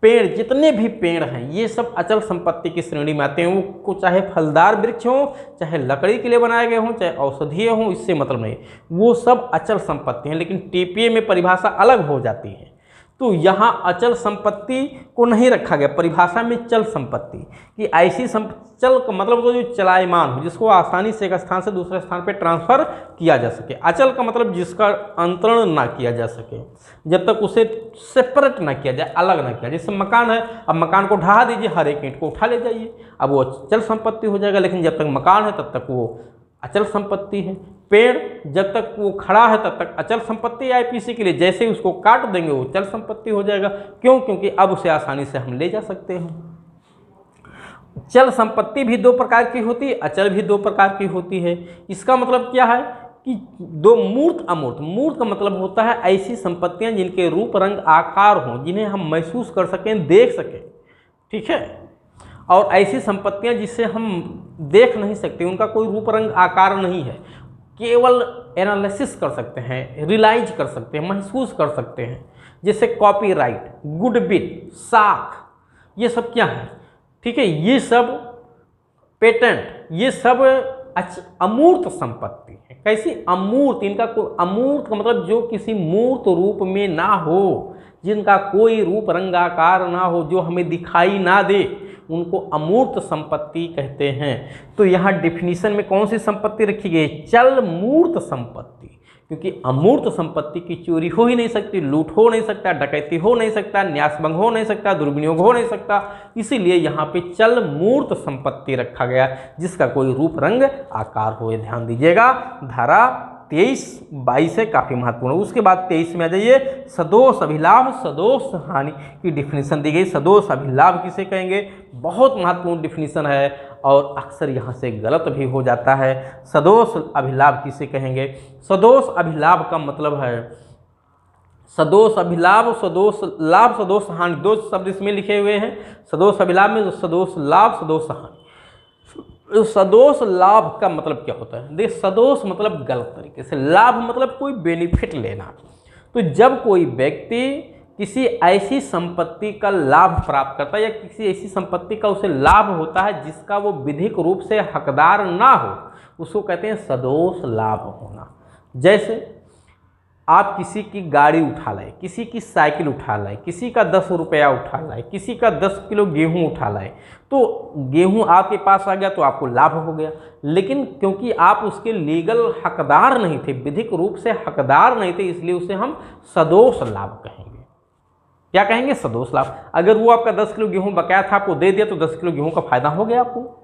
पेड़, जितने भी पेड़ हैं ये सब अचल संपत्ति की श्रेणी में आते हैं। वो चाहे फलदार वृक्ष हों, चाहे लकड़ी के लिए बनाए गए हों, चाहे औषधीय हों, इससे मतलब नहीं, वो सब अचल संपत्ति हैं। लेकिन टीपीए में परिभाषा अलग हो जाती है। तो यहाँ अचल संपत्ति को नहीं रखा गया, परिभाषा में चल संपत्ति कि ऐसी चल का मतलब तो जो चलायमान हो, जिसको आसानी से एक स्थान से दूसरे स्थान पर ट्रांसफर किया जा सके। अचल का मतलब जिसका अंतरण ना किया जा सके, जब तक उसे सेपरेट ना किया जाए, अलग ना किया। जैसे मकान है, अब मकान को ढहा दीजिए, हर एक ईंट को उठा ले जाइए, अब वो चल संपत्ति हो जाएगा। लेकिन जब तक मकान है तब तक वो अचल संपत्ति है। पेड़ जब तक वो खड़ा है तब तक अचल संपत्ति आईपीसी के लिए, जैसे ही उसको काट देंगे वो चल संपत्ति हो जाएगा। क्यों? क्योंकि अब उसे आसानी से हम ले जा सकते हैं। चल संपत्ति भी दो प्रकार की होती है, अचल भी दो प्रकार की होती है। इसका मतलब क्या है कि दो मूर्त अमूर्त। मूर्त का मतलब होता है ऐसी संपत्तियां जिनके रूप रंग आकार हों, जिन्हें हम महसूस कर सकें, देख सकें। ठीक है, और ऐसी संपत्तियां जिसे हम देख नहीं सकते, उनका कोई रूप रंग आकार नहीं है, केवल एनालिसिस कर सकते हैं, रियलाइज कर सकते हैं, महसूस कर सकते हैं। जैसे कॉपीराइट, गुडविल, साख, ये सब क्या है? ठीक है, ये सब पेटेंट, ये सब अमूर्त संपत्ति है। कैसी? अमूर्त। इनका कोई, अमूर्त का मतलब जो किसी मूर्त रूप में ना हो, जिनका कोई रूप रंग आकार ना हो, जो हमें दिखाई ना दे, उनको अमूर्त संपत्ति कहते हैं। तो यहाँ डिफिनीशन में कौन सी संपत्ति रखी गई? चल मूर्त संपत्ति। क्योंकि अमूर्त संपत्ति की चोरी हो ही नहीं सकती, लूट हो नहीं सकता, डकैती हो नहीं सकता, न्यासभंग हो नहीं सकता, दुर्विनियोग हो नहीं सकता। इसीलिए यहाँ पे चल मूर्त संपत्ति रखा गया, जिसका कोई रूप रंग आकार हो। ध्यान दीजिएगा, धारा 23-22 है, काफ़ी महत्वपूर्ण। उसके बाद 23 में आ जाइए, सदोष अभिलाभ सदोष हानि की डिफिनीशन दी गई। सदोष अभिलाभ किसे कहेंगे? बहुत महत्वपूर्ण डिफिनीशन है और अक्सर यहाँ से गलत भी हो जाता है। सदोष अभिलाभ किसे कहेंगे? सदोष अभिलाभ का मतलब है सदोष अभिलाभ, सदोष लाभ, सदोष हानि, दो शब्द इसमें लिखे हुए हैं। सदोष अभिलाभ में सदोष लाभ, सदोष हानि। सदोष लाभ का मतलब क्या होता है? देख, सदोष मतलब गलत तरीके से, लाभ मतलब कोई बेनिफिट लेना। तो जब कोई व्यक्ति किसी ऐसी संपत्ति का लाभ प्राप्त करता है या किसी ऐसी संपत्ति का उसे लाभ होता है जिसका वो विधिक रूप से हकदार ना हो, उसको कहते हैं सदोष लाभ होना। जैसे आप किसी की गाड़ी उठा लाए, किसी की साइकिल उठा लाए, किसी का 10 रुपया उठा लाए, किसी का 10 किलो गेहूं उठा लाए, तो गेहूं आपके पास आ गया तो आपको लाभ हो गया। लेकिन क्योंकि आप उसके लीगल हकदार नहीं थे, विधिक रूप से हकदार नहीं थे, इसलिए उसे हम सदोष लाभ कहेंगे। क्या कहेंगे? सदोष लाभ। अगर वो आपका 10 किलो गेहूँ बकाया था, आपको दे दिया, तो 10 किलो गेहूँ का फायदा हो गया आपको।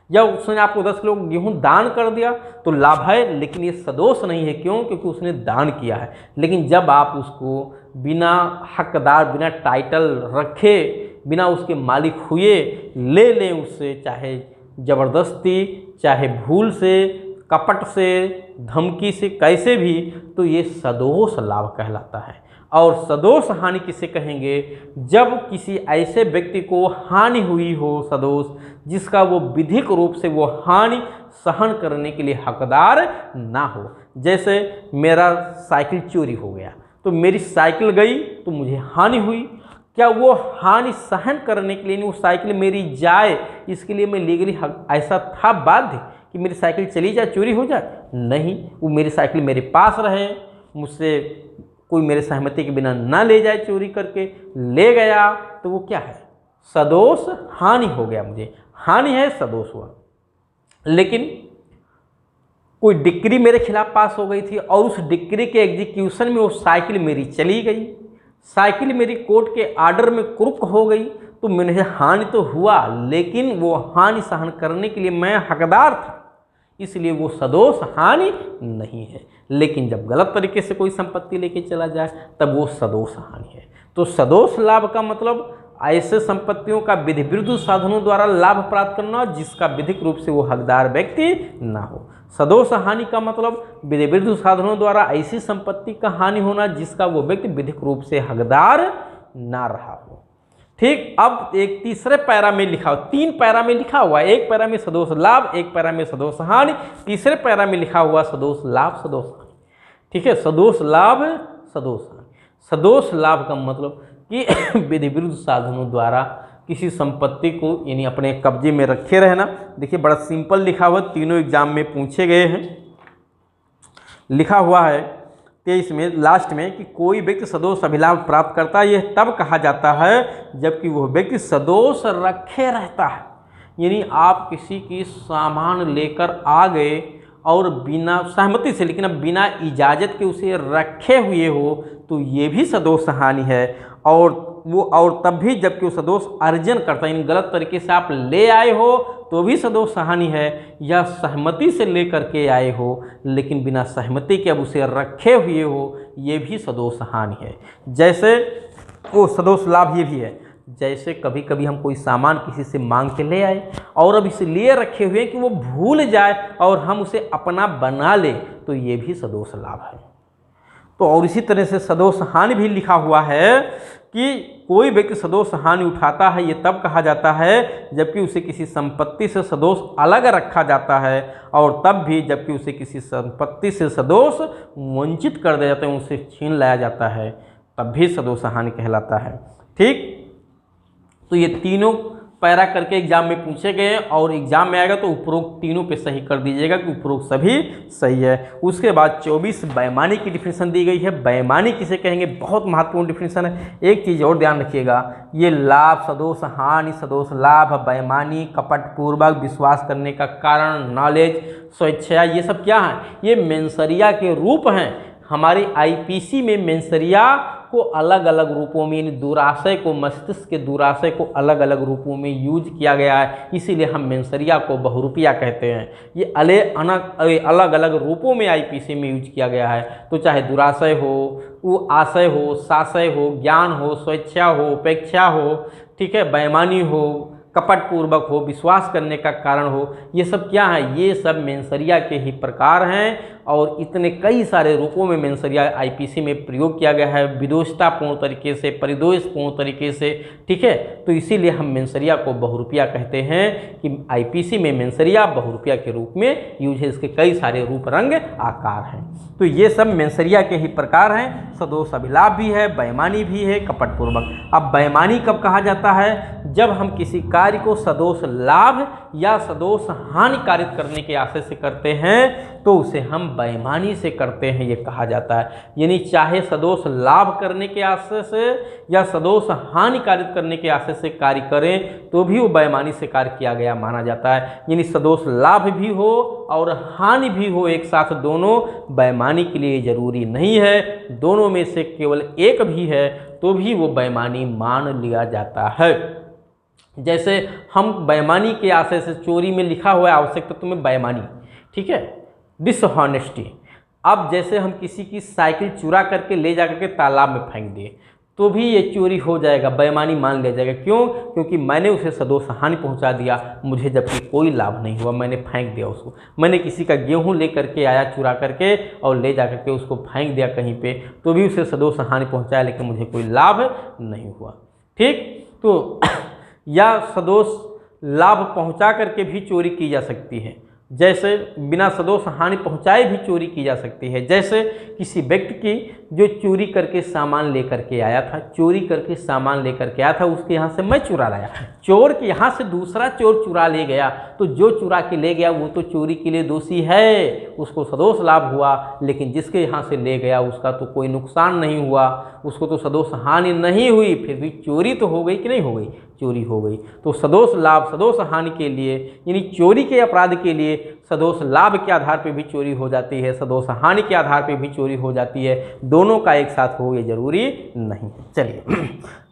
या उसने आपको 10 किलो गेहूँ दान कर दिया तो लाभ है, लेकिन ये सदोष नहीं है। क्यों? क्योंकि उसने दान किया है। लेकिन जब आप उसको बिना हकदार, बिना टाइटल रखे, बिना उसके मालिक हुए ले लें उससे, चाहे ज़बरदस्ती, चाहे भूल से, कपट से, धमकी से, कैसे भी, तो ये सदोष लाभ कहलाता है। और सदोष हानि किसे कहेंगे? जब किसी ऐसे व्यक्ति को हानि हुई हो सदोष, जिसका वो विधिक रूप से वो हानि सहन करने के लिए हकदार ना हो। जैसे मेरा साइकिल चोरी हो गया, तो मेरी साइकिल गई तो मुझे हानि हुई, क्या वो हानि सहन करने के लिए नहीं, वो साइकिल मेरी जाए इसके लिए मैं लीगली ऐसा था बाध्य कि मेरी साइकिल चली जाए, चोरी हो जाए? नहीं, वो मेरी साइकिल मेरे पास रहे, मुझसे कोई मेरे सहमति के बिना ना ले जाए, चोरी करके ले गया, तो वो क्या है? सदोष हानि हो गया, मुझे हानि है, सदोष हुआ। लेकिन कोई डिक्री मेरे खिलाफ पास हो गई थी और उस डिक्री के एग्जीक्यूशन में वो साइकिल मेरी चली गई, साइकिल मेरी कोर्ट के आर्डर में कुरुक हो गई, तो मुझे हानि तो हुआ, लेकिन वो हानि सहन करने के लिए मैं हकदार था, इसलिए वो सदोष हानि नहीं है। लेकिन जब गलत तरीके से कोई संपत्ति लेके चला जाए तब वो सदोष हानि है। तो सदोष लाभ का मतलब ऐसे संपत्तियों का विधि विरुद्ध साधनों द्वारा लाभ प्राप्त करना जिसका विधिक रूप से वो हकदार व्यक्ति ना हो। सदोष हानि का मतलब विधि विरुद्ध साधनों द्वारा ऐसी संपत्ति का हानि होना जिसका वो व्यक्ति विधिक रूप से हकदार ना रहा हो। ठीक, अब एक तीसरे पैरा में लिखा हो, 3 पैरा में लिखा हुआ है, एक पैरा में सदोष लाभ, एक पैरा में सदोष हानि, तीसरे पैरा में लिखा हुआ सदोष लाभ सदोष हानि। ठीक है, सदोष लाभ सदोष हानि। सदोष लाभ का मतलब कि विधि विरुद्ध साधनों द्वारा किसी संपत्ति को यानी अपने कब्जे में रखे रहना। देखिए बड़ा सिंपल लिखा हुआ, तीनों एग्जाम में पूछे गए हैं। लिखा हुआ है 23 में लास्ट में कि कोई व्यक्ति सदोष अभिलाभ प्राप्त करता है, यह तब कहा जाता है जबकि वह व्यक्ति सदोष रखे रहता है। यानी आप किसी की सामान लेकर आ गए और बिना सहमति से, लेकिन अब बिना इजाज़त के उसे रखे हुए हो, तो ये भी सदोष हानि है। और तब भी जबकि वो सदोष अर्जन करता है, इन गलत तरीके से आप ले आए हो तो भी सदोष हानि है, या सहमति से ले करके आए हो लेकिन बिना सहमति के अब उसे रखे हुए हो, ये भी सदोष हानि है। जैसे वो सदोष लाभ ये भी है, जैसे कभी कभी हम कोई सामान किसी से मांग के ले आए और अब इसलिए रखे हुए कि वो भूल जाए और हम उसे अपना बना ले, तो ये भी सदोष लाभ है। तो और इसी तरह से सदोष हानि भी लिखा हुआ है कि कोई व्यक्ति सदोष हानि उठाता है, ये तब कहा जाता है जबकि उसे किसी संपत्ति से सदोष अलग रखा जाता है, और तब भी जबकि उसे किसी संपत्ति से सदोष वंचित कर दिया जाता है, उसे छीन लाया जाता है, तब भी सदोष हानि कहलाता है। ठीक, तो ये तीनों पैरा करके एग्जाम में पूछे गए और एग्जाम में आएगा तो उपरोक्त तीनों पे सही कर दीजिएगा कि उपरोक्त सभी सही है। उसके बाद 24 बेईमानी की डिफिनेशन दी गई है। बेईमानी किसे कहेंगे? बहुत महत्वपूर्ण डिफिनेशन है। एक चीज़ और ध्यान रखिएगा, ये लाभ सदोष हानि सदोष लाभ बेईमानी कपटपूर्वक विश्वास करने का कारण नॉलेज स्वेच्छा, ये सब क्या है? ये मेंसरिया के रूप हैं। हमारी आईपीसी में मेंसरिया को अलग अलग रूपों में, यानी दुराशय को, मस्तिष्क के दुराशय को अलग अलग रूपों में यूज किया गया है, इसीलिए हम मेंसरिया को बहुरूपिया कहते हैं। ये अलग अलग रूपों में आईपीसी में यूज किया गया है। तो चाहे दुराशय हो, वो आशय हो, साशय हो, ज्ञान हो, स्वेच्छा हो, उपेक्षा हो, ठीक है, बेईमानी हो, कपटपूर्वक हो, विश्वास करने का कारण हो, ये सब क्या है? ये सब मेंसरिया के ही प्रकार हैं और इतने कई सारे रूपों में मेंसरिया आईपीसी में प्रयोग किया गया है, विदोषतापूर्ण तरीके से, परिदोषपूर्ण तरीके से, ठीक है। तो इसीलिए हम मेंसरिया को बहुरूपिया कहते हैं कि आईपीसी में मेंसरिया बहुरूपिया के रूप में यूज है। इसके कई सारे रूप रंग आकार हैं। तो ये सब मेंसरिया के ही प्रकार हैं। सदोष अभिलाभ भी है, बेईमानी भी है, कपटपूर्वक। अब बेईमानी कब कहा जाता है? जब हम किसी कार्य को सदोष लाभ या सदोष हानि कारित करने के आशय से करते हैं तो उसे हम बेईमानी से करते हैं, ये कहा जाता है। यानी चाहे सदोष लाभ करने के आशय से या सदोष हानि कारित करने के आशय से कार्य करें तो भी वो बेईमानी से कार्य किया गया माना जाता है। यानी सदोष लाभ भी हो और हानि भी हो एक साथ, दोनों बेईमानी के लिए जरूरी नहीं है। दोनों में से केवल एक भी है तो भी वो बेईमानी मान लिया जाता है। जैसे हम बेईमानी के आशय से, चोरी में लिखा हुआ है आवश्यक तत्व में बेईमानी, ठीक है, डिसऑनेस्टी। अब जैसे हम किसी की साइकिल चुरा करके ले जा करके तालाब में फेंक दिए तो भी ये चोरी हो जाएगा, बेईमानी मान लिया जाएगा। क्यों? क्योंकि मैंने उसे सदोष हानि पहुंचा दिया, मुझे जबकि कोई लाभ नहीं हुआ, मैंने फेंक दिया उसको। मैंने किसी का गेहूं ले करके आया चुरा करके और ले जा करके उसको फेंक दिया कहीं पे, तो भी उसे सदोष हानि पहुंचाया, लेकिन मुझे कोई लाभ नहीं हुआ। ठीक, तो या सदोष लाभ पहुंचा करके भी चोरी की जा सकती है, जैसे बिना सदोष हानि पहुंचाए भी चोरी की जा सकती है। जैसे किसी व्यक्ति की जो चोरी करके सामान लेकर के आया था, चोरी करके सामान लेकर के आया था, उसके यहाँ से मैं चुरा लाया, चोर के यहाँ से दूसरा चोर चुरा ले गया, तो जो चुरा के ले गया वो तो चोरी के लिए दोषी है, उसको सदोष लाभ हुआ, लेकिन जिसके यहाँ से ले गया उसका तो कोई नुकसान नहीं हुआ, उसको तो सदोष हानि नहीं हुई, फिर भी चोरी तो हो गई कि नहीं हो गई? चोरी हो गई। तो सदोष लाभ सदोष हानि के लिए, यानी चोरी के अपराध के लिए सदोष लाभ के आधार पर भी चोरी हो जाती है, सदोष हानि के आधार पर भी चोरी हो जाती है, दोनों का एक साथ हो ये जरूरी नहीं है। चलिए,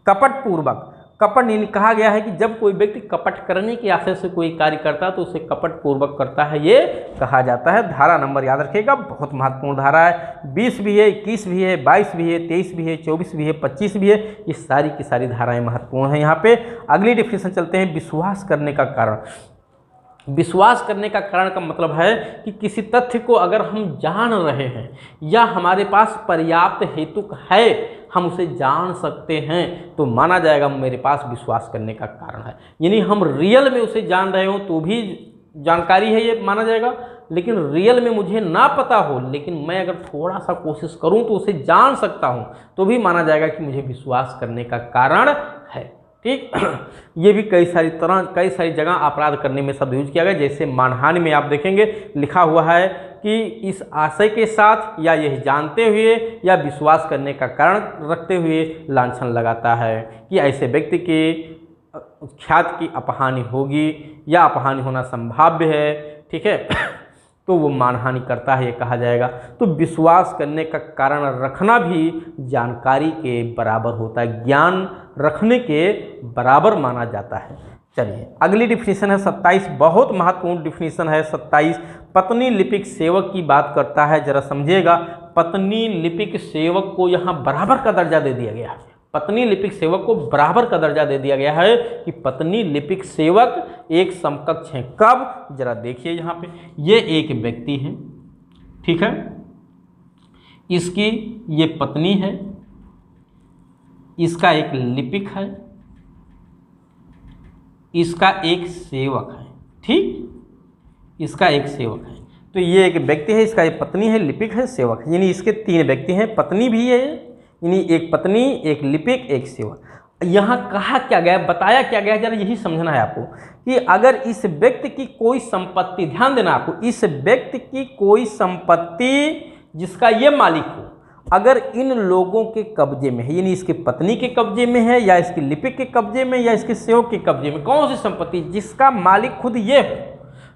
कपट पूर्वक। कपट यानी कहा गया है कि जब कोई व्यक्ति कपट करने के आशय से कोई कार्य करता है तो उसे कपट पूर्वक करता है, ये कहा जाता है। धारा नंबर याद रखिएगा, बहुत महत्वपूर्ण धारा है। 20 भी है, 21 भी है, 22 भी है, 23 भी है, 24 भी है, 25 भी है, ये सारी की सारी धाराएं महत्वपूर्ण हैं यहाँ पे। अगली डिफिनेशन चलते हैं, विश्वास करने का कारण। विश्वास करने का कारण का मतलब है कि किसी तथ्य को अगर हम जान रहे हैं या हमारे पास पर्याप्त हेतु है, हम उसे जान सकते हैं, तो माना जाएगा मेरे पास विश्वास करने का कारण है। यानी हम रियल में उसे जान रहे हो तो भी जानकारी है, ये माना जाएगा। लेकिन रियल में मुझे ना पता हो, लेकिन मैं अगर थोड़ा सा कोशिश करूं तो उसे जान सकता हूं, तो भी माना जाएगा कि मुझे विश्वास करने का कारण है। ठीक, ये भी कई सारी जगह अपराध करने में शब्द यूज किया गया। जैसे मानहानि में आप देखेंगे लिखा हुआ है कि इस आशय के साथ या यह जानते हुए या विश्वास करने का कारण रखते हुए लांछन लगाता है कि ऐसे व्यक्ति के ख्याति की अपहानि होगी या अपहानि होना संभाव्य है। ठीक है, तो वो मानहानि करता है, ये कहा जाएगा। तो विश्वास करने का कारण रखना भी जानकारी के बराबर होता है, ज्ञान रखने के बराबर माना जाता है। चलिए, अगली डिफिनीशन है 27, बहुत महत्वपूर्ण डिफिनीशन है 27। पत्नी लिपिक सेवक की बात करता है, जरा समझिएगा। पत्नी लिपिक सेवक को यहाँ बराबर का दर्जा दे दिया गया है। पत्नी लिपिक सेवक को बराबर का दर्जा दे दिया गया है कि पत्नी लिपिक सेवक एक समकक्ष हैं। कब? जरा देखिए यहाँ पे, ये एक व्यक्ति है, ठीक है, इसकी ये पत्नी है, इसका एक लिपिक है, इसका एक सेवक है। ठीक, इसका एक सेवक है। तो ये एक व्यक्ति है, इसका एक पत्नी है, लिपिक है, सेवक है, यानी इसके 3 व्यक्ति हैं। पत्नी भी है, यानी एक पत्नी, एक लिपिक, एक सेवक। यहाँ कहा क्या गया, बताया क्या गया, जरा यही समझना है आपको कि अगर इस व्यक्ति की कोई संपत्ति, ध्यान देना आपको, इस व्यक्ति की कोई संपत्ति जिसका ये मालिक हो, अगर इन लोगों के कब्जे में है, यानी इसकी पत्नी के कब्जे में है या इसके लिपिक के कब्जे में या इसके सेवक के कब्जे में, कौन सी संपत्ति जिसका मालिक खुद ये हो,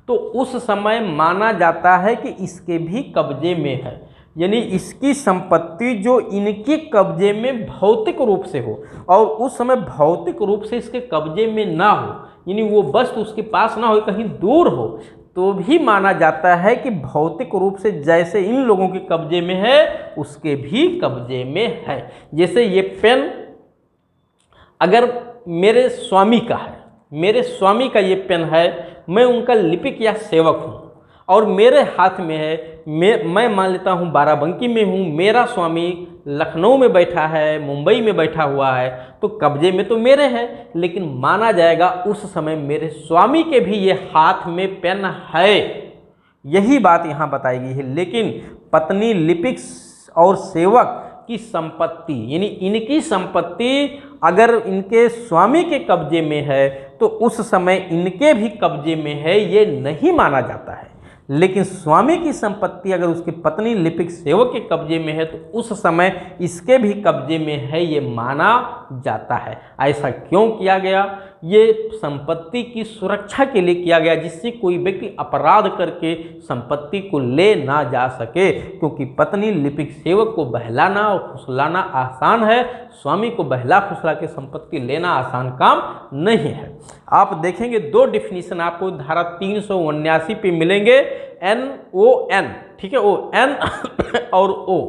तो उस समय माना जाता है कि इसके भी कब्जे में है। यानी इसकी संपत्ति जो इनके कब्जे में भौतिक रूप से हो और उस समय भौतिक रूप से इसके कब्जे में ना हो, यानी वो वस्तु उसके पास ना हो, कहीं दूर हो, तो भी माना जाता है कि भौतिक रूप से जैसे इन लोगों के कब्जे में है उसके भी कब्जे में है। जैसे ये पेन अगर मेरे स्वामी का है, मेरे स्वामी का ये पेन है, मैं उनका लिपिक या सेवक हूँ और मेरे हाथ में है, मैं मान लेता हूँ बाराबंकी में हूँ, मेरा स्वामी लखनऊ में बैठा है, मुंबई में बैठा हुआ है, तो कब्जे में तो मेरे है, लेकिन माना जाएगा उस समय मेरे स्वामी के भी ये हाथ में पेन है। यही बात यहाँ बताई गई है। लेकिन पत्नी लिपिक और सेवक की संपत्ति, यानी इनकी संपत्ति अगर इनके स्वामी के कब्जे में है तो उस समय इनके भी कब्जे में है, ये नहीं माना जाता है। लेकिन स्वामी की संपत्ति अगर उसकी पत्नी लिपिक सेवक के कब्जे में है तो उस समय इसके भी कब्जे में है, ये माना जाता है। ऐसा क्यों किया गया? ये संपत्ति की सुरक्षा के लिए किया गया, जिससे कोई व्यक्ति अपराध करके संपत्ति को ले ना जा सके। क्योंकि पत्नी लिपिक सेवक को बहलाना और फुसलाना आसान है, स्वामी को बहला फुसला के संपत्ति लेना आसान काम नहीं है। आप देखेंगे 2 डिफिनीशन आपको धारा 379 पे मिलेंगे, NON, ठीक है, ON और O,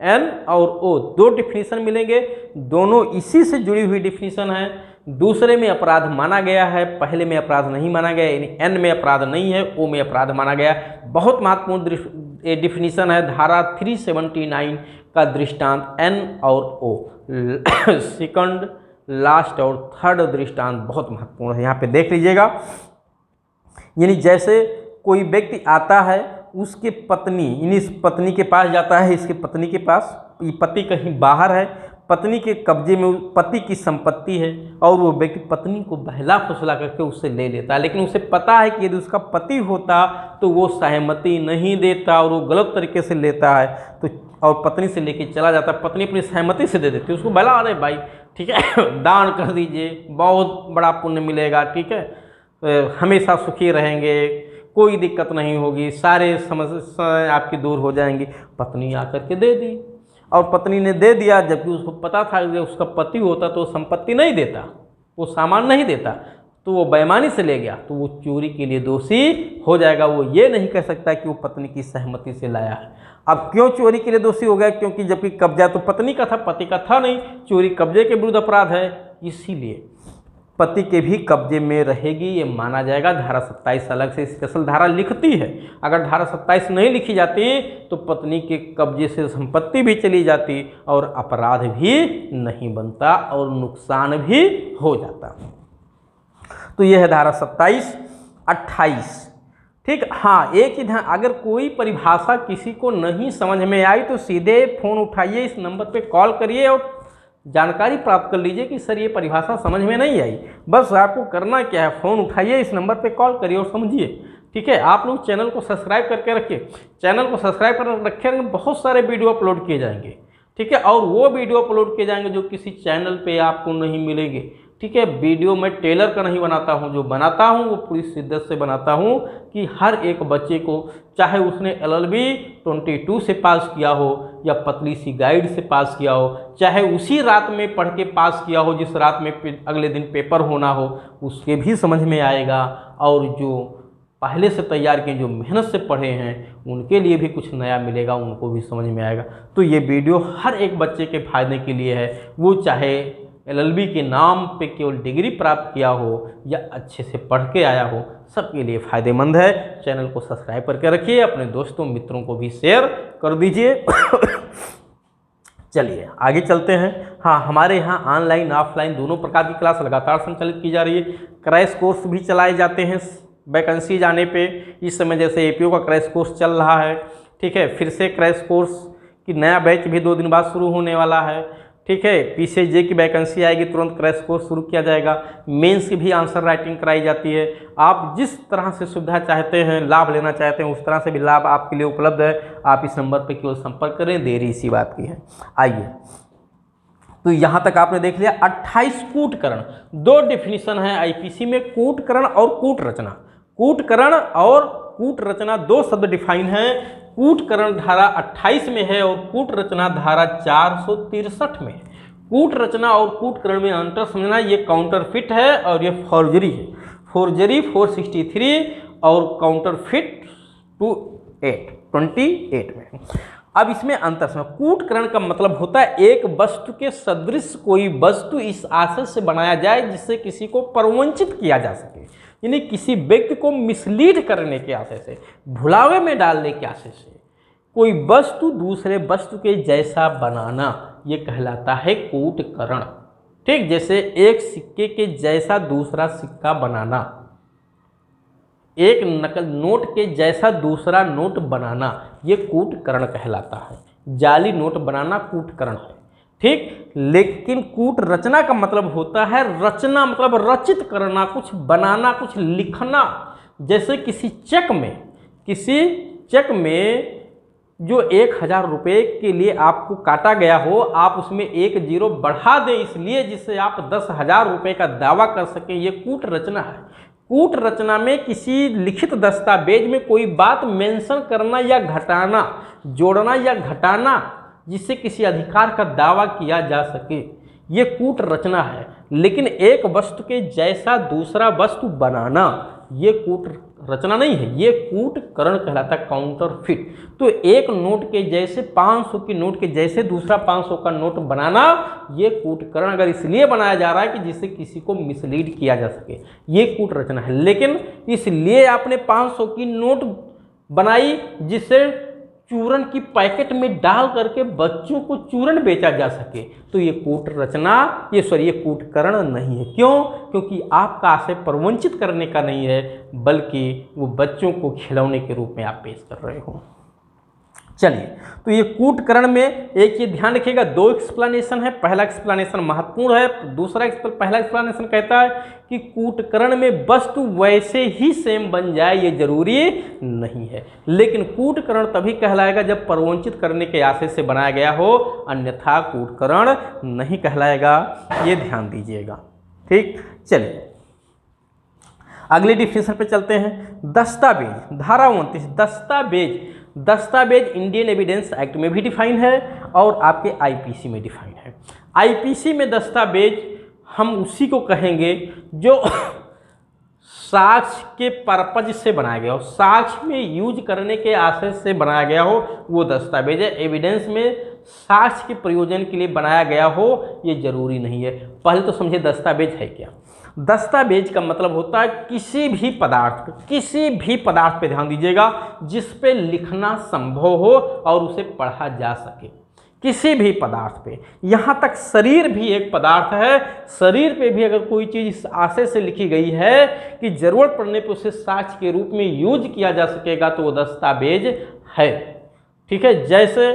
एन और ओ, दो डिफिनीशन मिलेंगे, दोनों इसी से जुड़ी हुई डिफिनीशन है। दूसरे में अपराध माना गया है, पहले में अपराध नहीं माना गया, यानी एन में अपराध नहीं है, ओ में अपराध माना गया। बहुत महत्वपूर्ण डिफिनीशन है धारा 379 का दृष्टांत एन और ओ। सेकंड, लास्ट और थर्ड दृष्टांत बहुत महत्वपूर्ण है, यहाँ पे देख लीजिएगा। यानी जैसे कोई व्यक्ति आता है, उसके पत्नी, यानी इस पत्नी के पास जाता है, इसके पत्नी के पास, ये पति कहीं बाहर है, पत्नी के कब्जे में पति की संपत्ति है, और वो व्यक्ति पत्नी को बहला फुसला करके उससे ले लेता है, लेकिन उसे पता है कि यदि उसका पति होता तो वो सहमति नहीं देता और वो गलत तरीके से लेता है, तो और पत्नी से लेके चला जाता, पत्नी अपनी सहमति से दे देती है उसको, बहला, अरे भाई ठीक है दान कर दीजिए, बहुत बड़ा पुण्य मिलेगा, ठीक है, हमेशा सुखी रहेंगे, कोई दिक्कत नहीं होगी, सारे समस्या आपकी दूर हो जाएंगी। पत्नी आकर के दे दी, और पत्नी ने दे दिया, जबकि उसको पता था कि उसका पति होता तो संपत्ति नहीं देता, वो सामान नहीं देता, तो वो बेईमानी से ले गया, तो वो चोरी के लिए दोषी हो जाएगा। वो ये नहीं कह सकता कि वो पत्नी की सहमति से लाया है। अब क्यों चोरी के लिए दोषी हो गया? क्योंकि जबकि कब्जा तो पत्नी का था, पति का था नहीं, चोरी कब्जे के विरुद्ध अपराध है, इसीलिए पति के भी कब्जे में रहेगी, ये माना जाएगा। धारा 27 अलग से स्पेशल धारा लिखती है, अगर धारा 27 नहीं लिखी जाती तो पत्नी के कब्जे से संपत्ति भी चली जाती और अपराध भी नहीं बनता और नुकसान भी हो जाता। तो यह है धारा 27, 28। ठीक, हाँ, एक ही ध्यान, अगर कोई परिभाषा किसी को नहीं समझ में आई तो सीधे फ़ोन उठाइए, इस नंबर पे कॉल करिए और जानकारी प्राप्त कर लीजिए कि सर ये परिभाषा समझ में नहीं आई। बस आपको करना क्या है, फ़ोन उठाइए, इस नंबर पे कॉल करिए और समझिए। ठीक है, आप लोग चैनल को सब्सक्राइब करके रखिए, चैनल को सब्सक्राइब कर रखेंगे, बहुत सारे वीडियो अपलोड किए जाएंगे। ठीक है, और वो वीडियो अपलोड किए जाएंगे जो किसी चैनल पे आपको नहीं मिलेंगे। ठीक है, वीडियो मैं टेलर का नहीं बनाता हूँ, जो बनाता हूँ वो पूरी शिद्दत से बनाता हूँ कि हर एक बच्चे को, चाहे उसने LLB 22 से पास किया हो या पतली सी गाइड से पास किया हो, चाहे उसी रात में पढ़ के पास किया हो जिस रात में अगले दिन पेपर होना हो, उसके भी समझ में आएगा, और जो पहले से तैयार किए, जो मेहनत से पढ़े हैं, उनके लिए भी कुछ नया मिलेगा, उनको भी समझ में आएगा। तो ये वीडियो हर एक बच्चे के फायदे के लिए है, वो चाहे LLB के नाम पे केवल डिग्री प्राप्त किया हो या अच्छे से पढ़ के आया हो, सबके लिए फ़ायदेमंद है। चैनल को सब्सक्राइब करके रखिए, अपने दोस्तों मित्रों को भी शेयर कर दीजिए। चलिए आगे चलते हैं। हाँ, हमारे यहाँ ऑनलाइन ऑफलाइन दोनों प्रकार की क्लास लगातार संचालित की जा रही है। क्रैश कोर्स भी चलाए जाते हैं वैकेंसी जाने पे। इस समय जैसे APO का क्रैश कोर्स चल रहा है, ठीक है, फिर से क्रैश कोर्स की नया बैच भी 2 दिन बाद शुरू होने वाला है। ठीक है, PCJ की वैकेंसी आएगी, तुरंत क्रैश कोर्स शुरू किया जाएगा। मेंस की भी आंसर राइटिंग कराई जाती है। आप जिस तरह से सुविधा चाहते हैं, लाभ लेना चाहते हैं, उस तरह से भी लाभ आपके लिए उपलब्ध है। आप इस नंबर पर केवल संपर्क करें, देरी इसी बात की है। आइए, तो यहाँ तक आपने देख लिया 28 कूटकरण। 2 डिफिनीशन है IPC में, कूटकरण और कूट रचना। कूटकरण और कूट रचना 2 शब्द डिफाइन हैं। कूटकरण धारा 28 में है और कूट रचना धारा 463 में है। कूट रचना और कूटकरण में अंतर समझना, ये काउंटरफिट है और ये फॉर्जरी है। फॉर्जरी 463 और काउंटरफिट 28 में। अब इसमें अंतर समझ। कूटकरण का मतलब होता है एक वस्तु के सदृश कोई वस्तु इस आशय से बनाया जाए जिससे किसी को प्रवंचित किया जा सके, यानी किसी व्यक्ति को मिसलीड करने के आशय से, भुलावे में डालने के आशय से कोई वस्तु दूसरे वस्तु के जैसा बनाना, ये कहलाता है कूटकरण। ठीक, जैसे एक सिक्के के जैसा दूसरा सिक्का बनाना, एक नकल नोट के जैसा दूसरा नोट बनाना, ये कूटकरण कहलाता है। जाली नोट बनाना कूटकरण है। ठीक, लेकिन कूट रचना का मतलब होता है रचना, मतलब रचित करना, कुछ बनाना, कुछ लिखना। जैसे किसी चेक में जो 1000 रुपये के लिए आपको काटा गया हो, आप उसमें 1 0 बढ़ा दें इसलिए जिससे आप 10,000 रुपये का दावा कर सकें, ये कूट रचना है। कूट रचना में किसी लिखित दस्तावेज में कोई बात मेंशन करना या घटाना, जोड़ना या घटाना, जिससे किसी अधिकार का दावा किया जा सके, ये कूट रचना है। लेकिन एक वस्तु के जैसा दूसरा वस्तु बनाना, ये कूट रचना नहीं है, ये कूटकरण कहलाता है, काउंटरफिट। तो एक नोट के जैसे 500 की नोट के जैसे दूसरा 500 का नोट बनाना, ये कूटकरण अगर इसलिए बनाया जा रहा है कि जिससे किसी को मिसलीड किया जा सके, ये कूट रचना है। लेकिन इसलिए आपने 500 की नोट बनाई जिससे चूरन की पैकेट में डाल करके बच्चों को चूरन बेचा जा सके, तो ये कूट रचना, ये कूटकरण नहीं है। क्यों? क्योंकि आपका आशय प्रवंचित करने का नहीं है, बल्कि वो बच्चों को खिलौने के रूप में आप पेश कर रहे हो। चलिए, तो ये कूटकरण में एक ये ध्यान रखिएगा, 2 एक्सप्लेनेशन है। पहला एक्सप्लेनेशन महत्वपूर्ण है। पहला एक्सप्लेनेशन कहता है कि कूटकरण में वस्तु वैसे ही सेम बन जाए ये जरूरी नहीं है, लेकिन कूटकरण तभी कहलाएगा जब प्रवंचित करने के आशय से बनाया गया हो, अन्यथा कूटकरण नहीं कहलाएगा। ये ध्यान दीजिएगा, ठीक। चलिए अगले डिफिनेशन पे चलते हैं। दस्तावेज, धारा 29, दस्तावेज इंडियन एविडेंस एक्ट में भी डिफाइन है और आपके आईपीसी में डिफाइन है। आईपीसी में दस्तावेज हम उसी को कहेंगे जो साक्ष्य के पर्पज से बनाया गया हो, साक्ष्य में यूज करने के आशय से बनाया गया हो, वो दस्तावेज है। एविडेंस में साक्ष्य के प्रयोजन के लिए बनाया गया हो, ये जरूरी नहीं है। पहले तो समझे दस्तावेज है क्या। दस्तावेज का मतलब होता है किसी भी पदार्थ पे ध्यान दीजिएगा जिस पे लिखना संभव हो और उसे पढ़ा जा सके, किसी भी पदार्थ पे। यहाँ तक शरीर भी एक पदार्थ है, शरीर पे भी अगर कोई चीज़ इस आशय से लिखी गई है कि जरूरत पड़ने पे उसे साक्ष्य के रूप में यूज किया जा सकेगा, तो वो दस्तावेज है, ठीक है। जैसे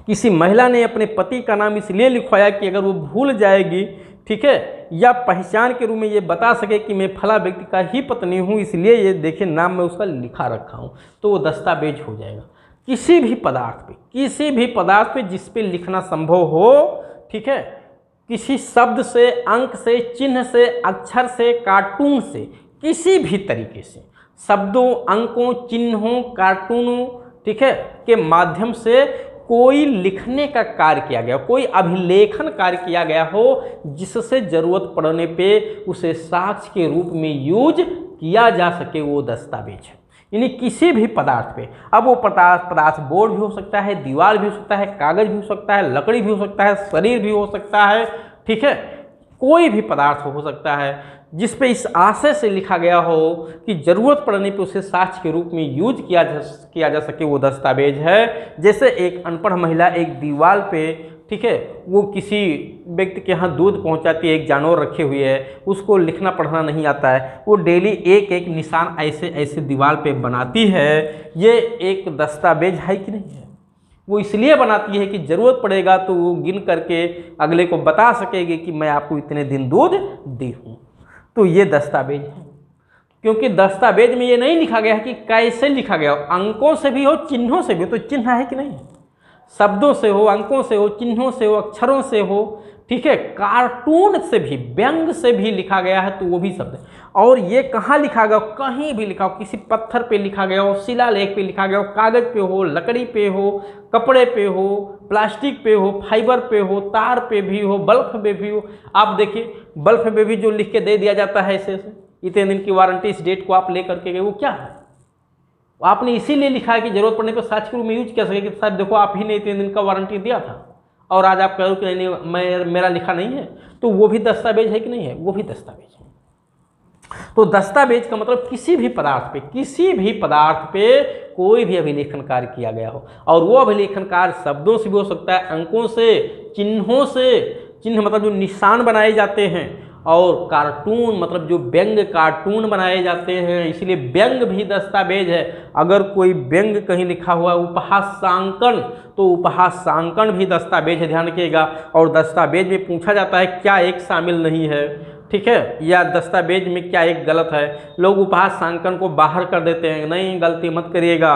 किसी महिला ने अपने पति का नाम इसलिए लिखवाया कि अगर वो भूल जाएगी, ठीक है, या पहचान के रूप में ये बता सके कि मैं फला व्यक्ति का ही पत्नी हूँ, इसलिए ये देखिए नाम मैं उसका लिखा रखा हूँ, तो वो दस्तावेज हो जाएगा। किसी भी पदार्थ पे जिस पे लिखना संभव हो, ठीक है, किसी शब्द से, अंक से, चिन्ह से, अक्षर से, कार्टून से, किसी भी तरीके से शब्दों, अंकों, चिन्हों, कार्टूनों, ठीक है, के माध्यम से कोई लिखने का कार्य किया गया, कोई अभिलेखन कार्य किया गया हो जिससे जरूरत पड़ने पे उसे साक्ष्य के रूप में यूज किया जा सके, वो दस्तावेज है। यानी किसी भी पदार्थ पे, अब वो पदार्थ बोर्ड भी हो सकता है, दीवार भी हो सकता है, कागज भी हो सकता है, लकड़ी भी हो सकता है, शरीर भी हो सकता है, ठीक है, कोई भी पदार्थ हो सकता है जिस पे इस आशय से लिखा गया हो कि जरूरत पड़ने पे उसे साक्ष्य के रूप में यूज किया जा सके, वो दस्तावेज है। जैसे एक अनपढ़ महिला एक दीवार पे, ठीक है, वो किसी व्यक्ति के यहाँ दूध पहुँचाती है, एक जानवर रखे हुए है, उसको लिखना पढ़ना नहीं आता है, वो डेली एक एक निशान ऐसे ऐसे दीवार पे बनाती है, ये एक दस्तावेज है कि नहीं है। वो इसलिए बनाती है कि ज़रूरत पड़ेगा तो वो गिन करके अगले को बता सकेगी कि मैं आपको इतने दिन दूध दी हूँ, तो ये दस्तावेज है। क्योंकि दस्तावेज में ये नहीं लिखा गया है कि कैसे लिखा गया हो, अंकों से भी हो, चिन्हों से भी, तो चिन्ह है कि नहीं, शब्दों से हो, अंकों से हो, चिन्हों से हो, अक्षरों से हो, ठीक है, कार्टून से भी, व्यंग से भी लिखा गया है, तो वो भी शब्द है। और ये कहाँ लिखा गया हो, कहीं भी लिखा हो, किसी पत्थर पे लिखा गया हो, शिलालेख पे लिखा गया हो, कागज पे हो, लकड़ी पे हो, कपड़े पे हो, प्लास्टिक पे हो, फाइबर पे हो, तार पे भी हो, बल्ब पे भी हो। आप देखिए बल्ब पे भी जो लिख के दे दिया जाता है ऐसे इतने दिन की वारंटी, इस डेट को आप ले करके गए, वो क्या है, आपने इसीलिए लिखा है कि जरूरत पड़ने पर साक्ष्य के रूप में यूज कर सके कि सर देखो आप ही ने इतने दिन का वारंटी दिया था और आज आप कह रहे हो कि नहीं मेरा लिखा नहीं है, तो वो भी दस्तावेज है कि नहीं है, वो भी दस्तावेज है। तो दस्तावेज का मतलब किसी भी पदार्थ पे कोई भी अभिलेखन कार्य किया गया हो, और वो अभिलेखन कार्य शब्दों से भी हो सकता है, अंकों से, चिन्हों से, चिन्ह मतलब जो निशान बनाए जाते हैं, और कार्टून मतलब जो व्यंग कार्टून बनाए जाते हैं, इसलिए व्यंग भी दस्तावेज है। अगर कोई व्यंग कहीं लिखा हुआ है उपहासांकन, तो उपहासांकन भी दस्तावेज है, ध्यान रखिएगा। और दस्तावेज में पूछा जाता है क्या एक शामिल नहीं है, ठीक है, या दस्तावेज में क्या एक गलत है। लोग उपहासांकन को बाहर कर देते हैं, नहीं गलती मत करिएगा,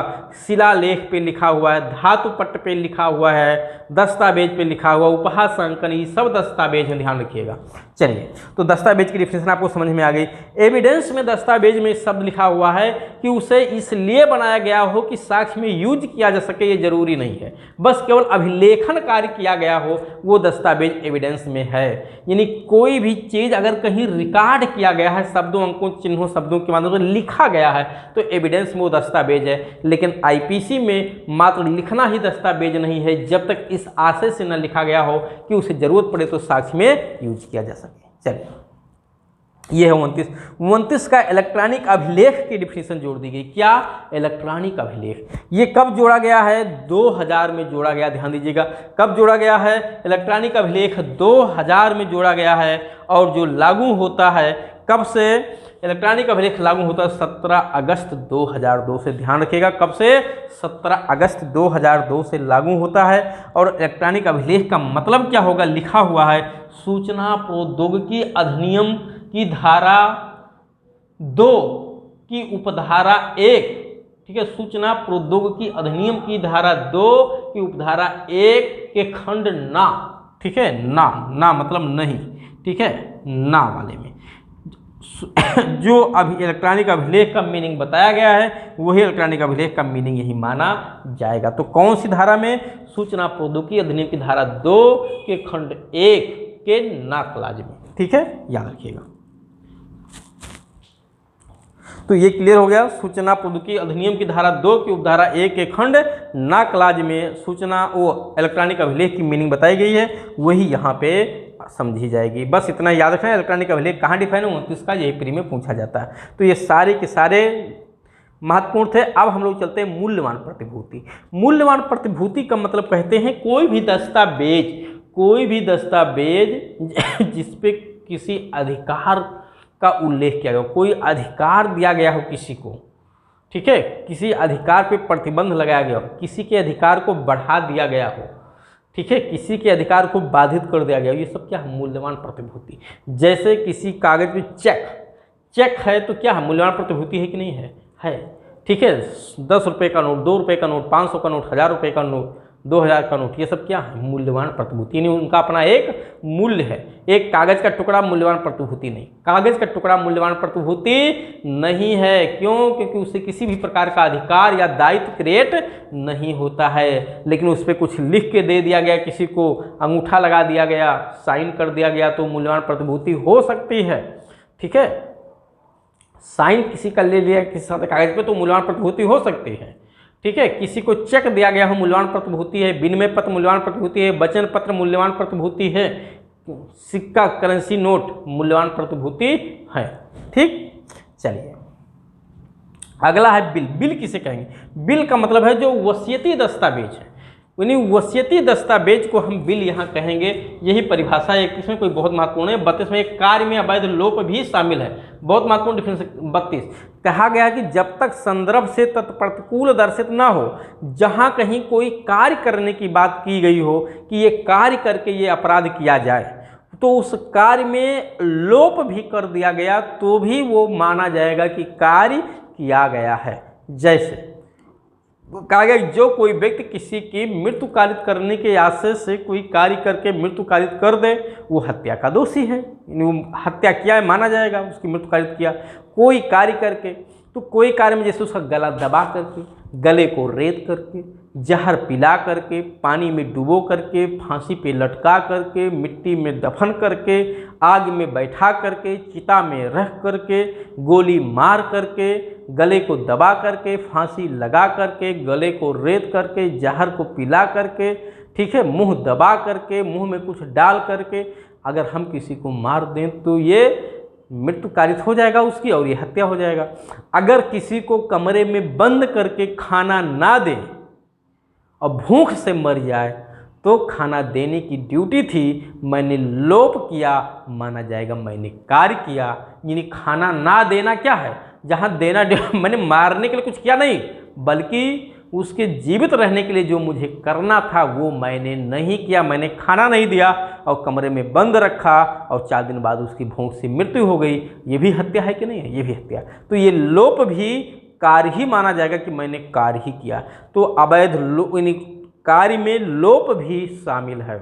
शिलालेख पे लिखा हुआ है, धातु पट्ट पे लिखा हुआ है, दस्तावेज पे लिखा हुआ, उपहासांकन, ये सब दस्तावेज है, ध्यान रखिएगा। चलिए, तो दस्तावेज की डिफिनेशन आपको समझ में आ गई। एविडेंस में दस्तावेज में शब्द लिखा हुआ है कि उसे इसलिए बनाया गया हो कि साक्ष्य में यूज किया जा सके, ये जरूरी नहीं है, बस केवल अभिलेखन कार्य किया गया हो, वो दस्तावेज एविडेंस में है। यानी कोई भी चीज़ अगर कहीं रिकॉर्ड किया गया है, शब्दों अंकों चिन्हों शब्दों के माध्यम से लिखा गया है तो एविडेंस में वो दस्तावेज है। लेकिन आईपीसी में मात्र लिखना ही दस्तावेज नहीं है, जब तक इस आशय से न लिखा गया हो कि उसे जरूरत पड़े तो साक्ष्य में यूज किया जा सके। चलिए, ये है 29 का इलेक्ट्रॉनिक अभिलेख की डिफिनीशन जोड़ दी गई। क्या? इलेक्ट्रॉनिक अभिलेख। ये कब जोड़ा गया है? 2000 में जोड़ा गया। ध्यान दीजिएगा, कब जोड़ा गया है? इलेक्ट्रॉनिक अभिलेख 2000 में जोड़ा गया है। और जो लागू होता है कब से? इलेक्ट्रॉनिक अभिलेख लागू होता है 17 अगस्त 2002 से। ध्यान रखिएगा, कब से? 17 अगस्त 2002 से लागू होता है। और इलेक्ट्रॉनिक अभिलेख का मतलब क्या होगा? लिखा हुआ है सूचना प्रौद्योगिकी अधिनियम की धारा 2 की उपधारा 1, ठीक है, सूचना प्रौद्योगिकी अधिनियम की धारा 2 की उपधारा 1 के खंड ना, ठीक है, ना मतलब नहीं, ठीक है, ना वाले में जो अभी इलेक्ट्रॉनिक अभिलेख का मीनिंग बताया गया है वही इलेक्ट्रॉनिक अभिलेख का मीनिंग यही माना जाएगा। तो कौन सी धारा में? सूचना प्रौद्योगिकी अधिनियम की धारा 2 के खंड 1 के ना क्लाज में, ठीक है, याद रखिएगा। तो ये क्लियर हो गया। सूचना प्रौद्योगिकी अधिनियम की धारा 2 की उपधारा 1 के खंड ना क्लाज में सूचना वो इलेक्ट्रॉनिक अभिलेख की मीनिंग बताई गई है, वही यहाँ पे समझी जाएगी। बस इतना याद रखना, इलेक्ट्रॉनिक अभिलेख कहाँ डिफाइन है 29 का, यही प्री में पूछा जाता है। तो ये सारे के सारे महत्वपूर्ण थे। अब हम लोग चलते हैं मूल्यवान प्रतिभूति। मूल्यवान प्रतिभूति का मतलब कहते हैं कोई भी दस्तावेज जिस पे किसी अधिकार का उल्लेख किया गया, कोई अधिकार दिया गया हो किसी को, ठीक है, किसी अधिकार पे प्रतिबंध लगाया गया हो, किसी के अधिकार को बढ़ा दिया गया हो, ठीक है, किसी के अधिकार को बाधित कर दिया गया हो, ये सब क्या है? मूल्यवान प्रतिभूति। जैसे किसी कागज पे चेक है तो क्या है? मूल्यवान प्रतिभूति है कि नहीं है, ठीक है। 10 रुपये का नोट, 2 रुपये का नोट, 500 का नोट, 1000 रुपये का नोट, 2000 का नोट, ये सब क्या है? मूल्यवान प्रतिभूति। यानी उनका अपना एक मूल्य है। एक कागज का टुकड़ा मूल्यवान प्रतिभूति नहीं, कागज का टुकड़ा मूल्यवान प्रतिभूति नहीं है। क्यों? क्योंकि उससे किसी भी प्रकार का अधिकार या दायित्व क्रिएट नहीं होता है। लेकिन उस पर कुछ लिख के दे दिया गया, किसी को अंगूठा लगा दिया गया, साइन कर दिया गया तो मूल्यवान प्रतिभूति हो सकती है, ठीक है। साइन किसी का ले लिया किसी साथ कागज पे तो मूल्यवान प्रतिभूति हो सकती है, ठीक है। किसी को चेक दिया गया हो मूल्यवान प्रतिभूति है, विनिमय पत्र मूल्यवान प्रतिभूति है, वचन पत्र मूल्यवान प्रतिभूति है, सिक्का करेंसी नोट मूल्यवान प्रतिभूति है, ठीक। चलिए, अगला है बिल। बिल किसे कहेंगे? बिल का मतलब है जो वसीयती दस्तावेज है, यानी वसीयती दस्तावेज को हम बिल यहाँ कहेंगे। यही परिभाषा है। 31 में कोई बहुत महत्वपूर्ण है। 32 में एक कार्य में अवैध लोप भी शामिल है, बहुत महत्वपूर्ण डिफरेंस। 32 कहा गया कि जब तक संदर्भ से तत्प्रतिकूल दर्शित ना हो, जहाँ कहीं कोई कार्य करने की बात की गई हो कि ये कार्य करके ये अपराध किया जाए, तो उस कार्य में लोप भी कर दिया गया तो भी वो माना जाएगा कि कार्य किया गया है। जैसे कहा गया जो कोई व्यक्ति किसी की मृत्यु कारित करने के आशय से कोई कार्य करके मृत्यु कारित कर दे, वो हत्या का दोषी है, वो हत्या किया है माना जाएगा, उसकी मृत्यु कारित किया। कोई कार्य करके, तो कोई कार्य में जैसे उसका गला दबा करके, गले को रेत करके, जहर पिला करके, पानी में डुबो करके, फांसी पे लटका करके, मिट्टी में दफन करके, आग में बैठा करके, चिता में रख करके, गोली मार करके, गले को दबा करके, फांसी लगा करके, गले को रेत करके, जहर को पिला करके, ठीक है, मुंह दबा करके, मुंह में कुछ डाल करके अगर हम किसी को मार दें तो ये मृत्यु कारित हो जाएगा उसकी और ये हत्या हो जाएगा। अगर किसी को कमरे में बंद करके खाना ना दें और भूख से मर जाए तो खाना देने की ड्यूटी थी, मैंने लोप किया माना जाएगा, मैंने कार्य किया। यानी खाना ना देना क्या है? जहाँ देना मैंने मारने के लिए कुछ किया नहीं, बल्कि उसके जीवित रहने के लिए जो मुझे करना था वो मैंने नहीं किया। मैंने खाना नहीं दिया और कमरे में बंद रखा और 4 दिन बाद उसकी भूख से मृत्यु हो गई। ये भी हत्या है कि नहीं है? ये भी हत्या। तो ये लोप भी कार्य ही माना जाएगा कि मैंने कार्य ही किया। तो अवैध कार्य में लोप भी शामिल है,